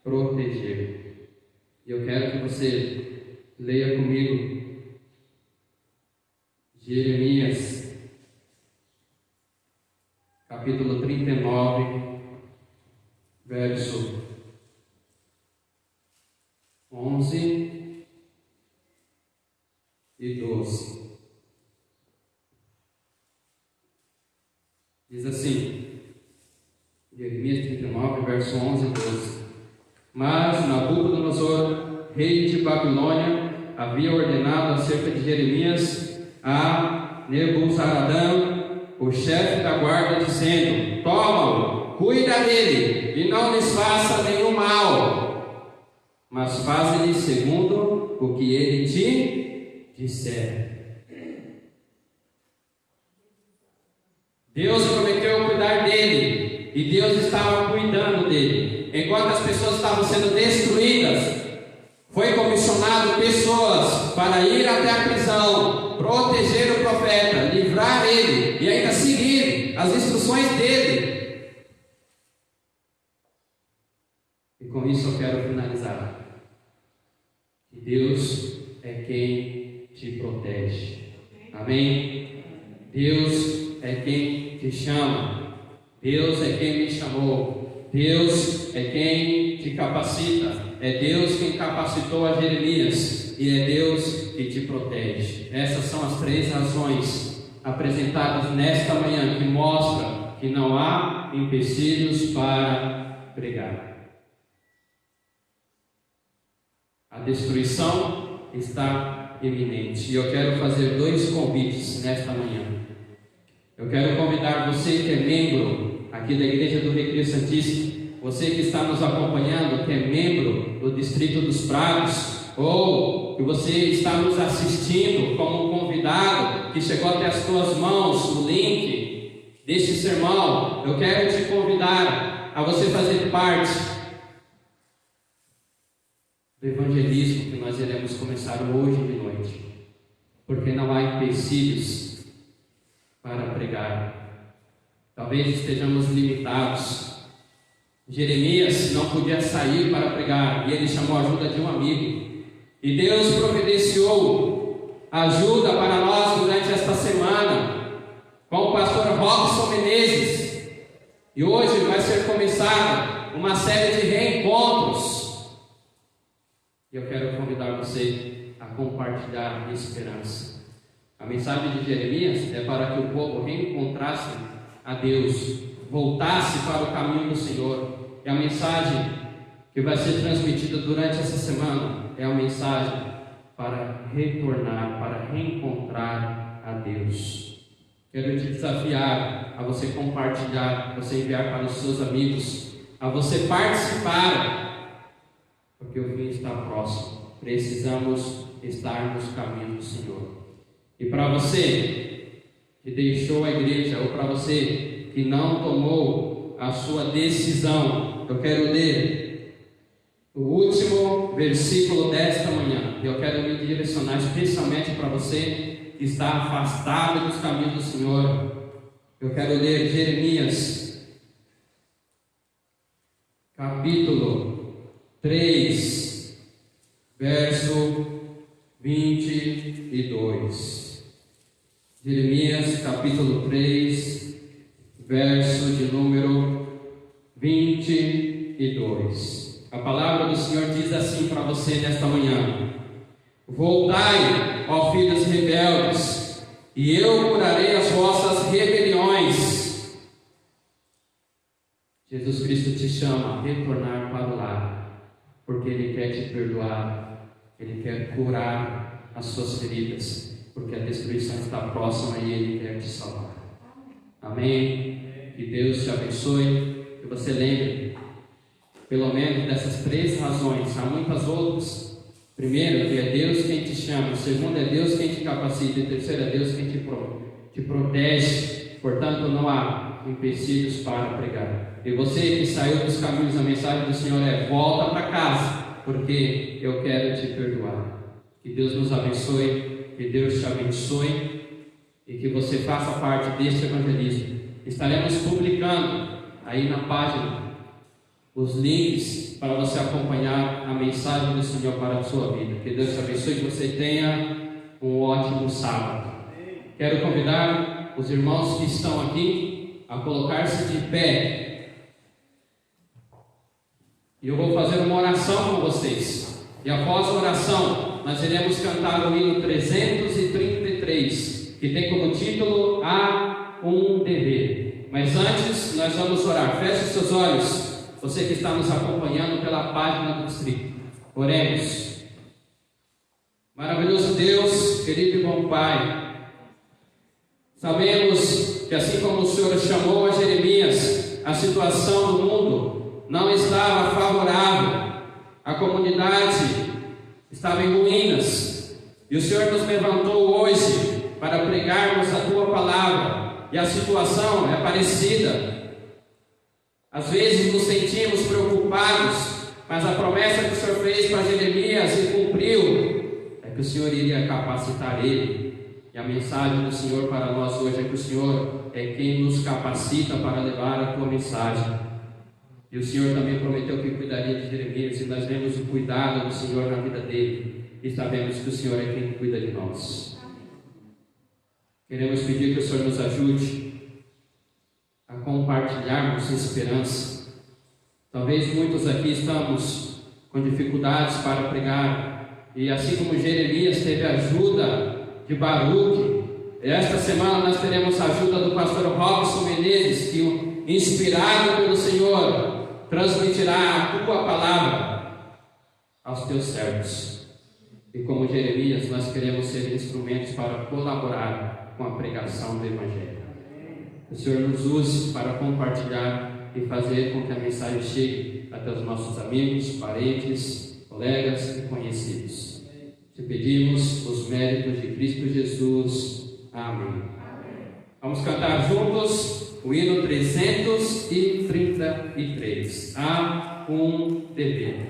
E: proteger. E eu quero que você leia comigo Jeremias, capítulo 39, verso 11 e 12. Diz assim, Jeremias 39, verso 11 e 12. Mas Nabucodonosor, rei de Babilônia, havia ordenado acerca de Jeremias a Nebuzaradã, o chefe da guarda, dizendo: toma-o, cuida dele, e não lhes faça nenhum mal, mas faze-lhe segundo o que ele te disser. Deus prometeu cuidar dele, e Deus estava cuidando dele. Enquanto as pessoas estavam sendo destruídas, foi comissionado pessoas para ir até a prisão, proteger o profeta, livrar ele e ainda seguir as instruções dele. E com isso eu quero finalizar. Que Deus é quem te protege. Amém? Deus é quem te chama. Deus é quem me chamou. Deus é quem te capacita. É Deus quem capacitou a Jeremias. E é Deus que te protege. Essas são as 3 razões apresentadas nesta manhã, que mostram que não há empecilhos para pregar. A destruição está iminente. E eu quero fazer 2 convites nesta manhã. Eu quero convidar você que é membro aqui da Igreja do Recreio Santíssimo, você que está nos acompanhando, que é membro do Distrito dos Prados, ou que você está nos assistindo como um convidado que chegou até as tuas mãos o link deste sermão. Eu quero te convidar a você fazer parte do evangelismo que nós iremos começar hoje de noite, porque não há empecilhos para pregar. Talvez estejamos limitados. Jeremias não podia sair para pregar e ele chamou a ajuda de um amigo. E Deus providenciou ajuda para nós durante esta semana com o pastor Robson Menezes. E hoje vai ser começada uma série de reencontros. E eu quero convidar você a compartilhar a esperança. A mensagem de Jeremias é para que o povo reencontrasse a Deus, voltasse para o caminho do Senhor. E a mensagem que vai ser transmitida durante essa semana é a mensagem para retornar, para reencontrar a Deus. Quero te desafiar a você compartilhar, a você enviar para os seus amigos, a você participar, porque o fim está próximo. Precisamos estar nos caminhos do Senhor. E para você que deixou a igreja, ou para você que não tomou a sua decisão, eu quero ler o último versículo desta manhã. Eu quero me direcionar especialmente para você que está afastado dos caminhos do Senhor. Eu quero ler Jeremias, capítulo 3, verso 22. Jeremias, capítulo 3, verso de número 22. A palavra do Senhor diz assim para você nesta manhã: voltai, ó filhos rebeldes, e eu curarei as vossas rebeliões. Jesus Cristo te chama a retornar para o lar, porque Ele quer te perdoar, Ele quer curar as suas feridas, porque a destruição está próxima e Ele quer te salvar. Amém? Que Deus te abençoe, que você lembre pelo menos dessas 3 razões. Há muitas outras. Primeiro, que é Deus quem te chama. Segundo, é Deus quem te capacita. E terceiro, é Deus quem te protege. portanto não há empecilhos para pregar. E você que saiu dos caminhos, a mensagem do Senhor é: volta para casa, porque eu quero te perdoar. Que Deus nos abençoe, que Deus te abençoe e que você faça parte deste evangelismo. Estaremos publicando aí na página os links para você acompanhar a mensagem do Senhor para a sua vida. Que Deus te abençoe, que você tenha um ótimo sábado. Quero convidar os irmãos que estão aqui a colocar-se de pé. E eu vou fazer uma oração com vocês. E após a oração, nós iremos cantar o hino 333, que tem como título Há um Dever. Mas antes, nós vamos orar. Feche os seus olhos, você que está nos acompanhando pela página do Distrito. Oremos. Maravilhoso Deus, querido e bom Pai, sabemos que assim como o Senhor chamou a Jeremias, a situação do mundo não estava favorável, a comunidade estava em ruínas, e o Senhor nos levantou hoje para pregarmos a Tua Palavra, e a situação é parecida. Às vezes nos sentimos preocupados, mas a promessa que o Senhor fez para Jeremias e cumpriu, é que o Senhor iria capacitar ele. E a mensagem do Senhor para nós hoje é que o Senhor é quem nos capacita para levar a Tua mensagem. E o Senhor também prometeu que cuidaria de Jeremias, e nós vemos o cuidado do Senhor na vida dele, e sabemos que o Senhor é quem cuida de nós. Queremos pedir que o Senhor nos ajude a compartilharmos esperança. Talvez muitos aqui estamos com dificuldades para pregar, e assim como Jeremias teve ajuda de Baruque, esta semana nós teremos a ajuda do pastor Robson Menezes, que, inspirado pelo Senhor, transmitirá a Tua Palavra aos Teus servos. E como Jeremias, nós queremos ser instrumentos para colaborar com a pregação do Evangelho. O Senhor nos use para compartilhar e fazer com que a mensagem chegue até os nossos amigos, parentes, colegas e conhecidos. Te pedimos os méritos de Cristo Jesus. Amém. Vamos cantar juntos o hino 333. Há um dever.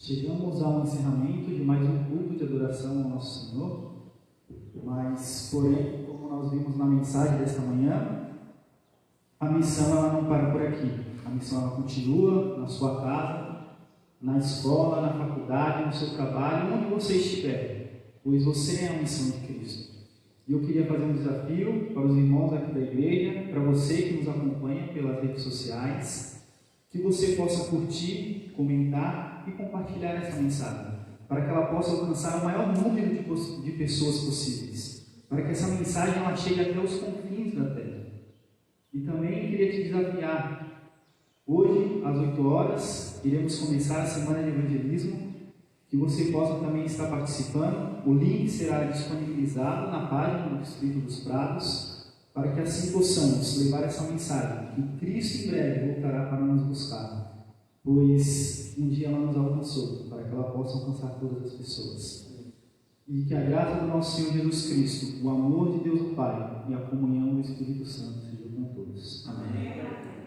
D: Chegamos ao encerramento de mais um culto de adoração ao nosso Senhor, mas, porém, como nós vimos na mensagem desta manhã, a missão ela não para por aqui. A missão ela continua na sua casa, na escola, na faculdade, no seu trabalho, onde você estiver, pois você é a missão de Cristo. E eu queria fazer um desafio para os irmãos aqui da igreja, para você que nos acompanha pelas redes sociais, que você possa curtir, comentar e compartilhar essa mensagem, para que ela possa alcançar o maior número de pessoas possíveis, para que essa mensagem ela chegue até os confins da terra. E também queria te desafiar. Hoje, às 8 horas, iremos começar a semana de evangelismo, que você possa também estar participando. O link será disponibilizado na página do Distrito dos Prados, para que assim possamos levar essa mensagem, que Cristo em breve voltará para nos buscar, pois um dia ela nos alcançou, para que ela possa alcançar todas as pessoas. E que a graça do nosso Senhor Jesus Cristo, o amor de Deus o Pai e a comunhão do Espírito Santo sejam com todos. Amém.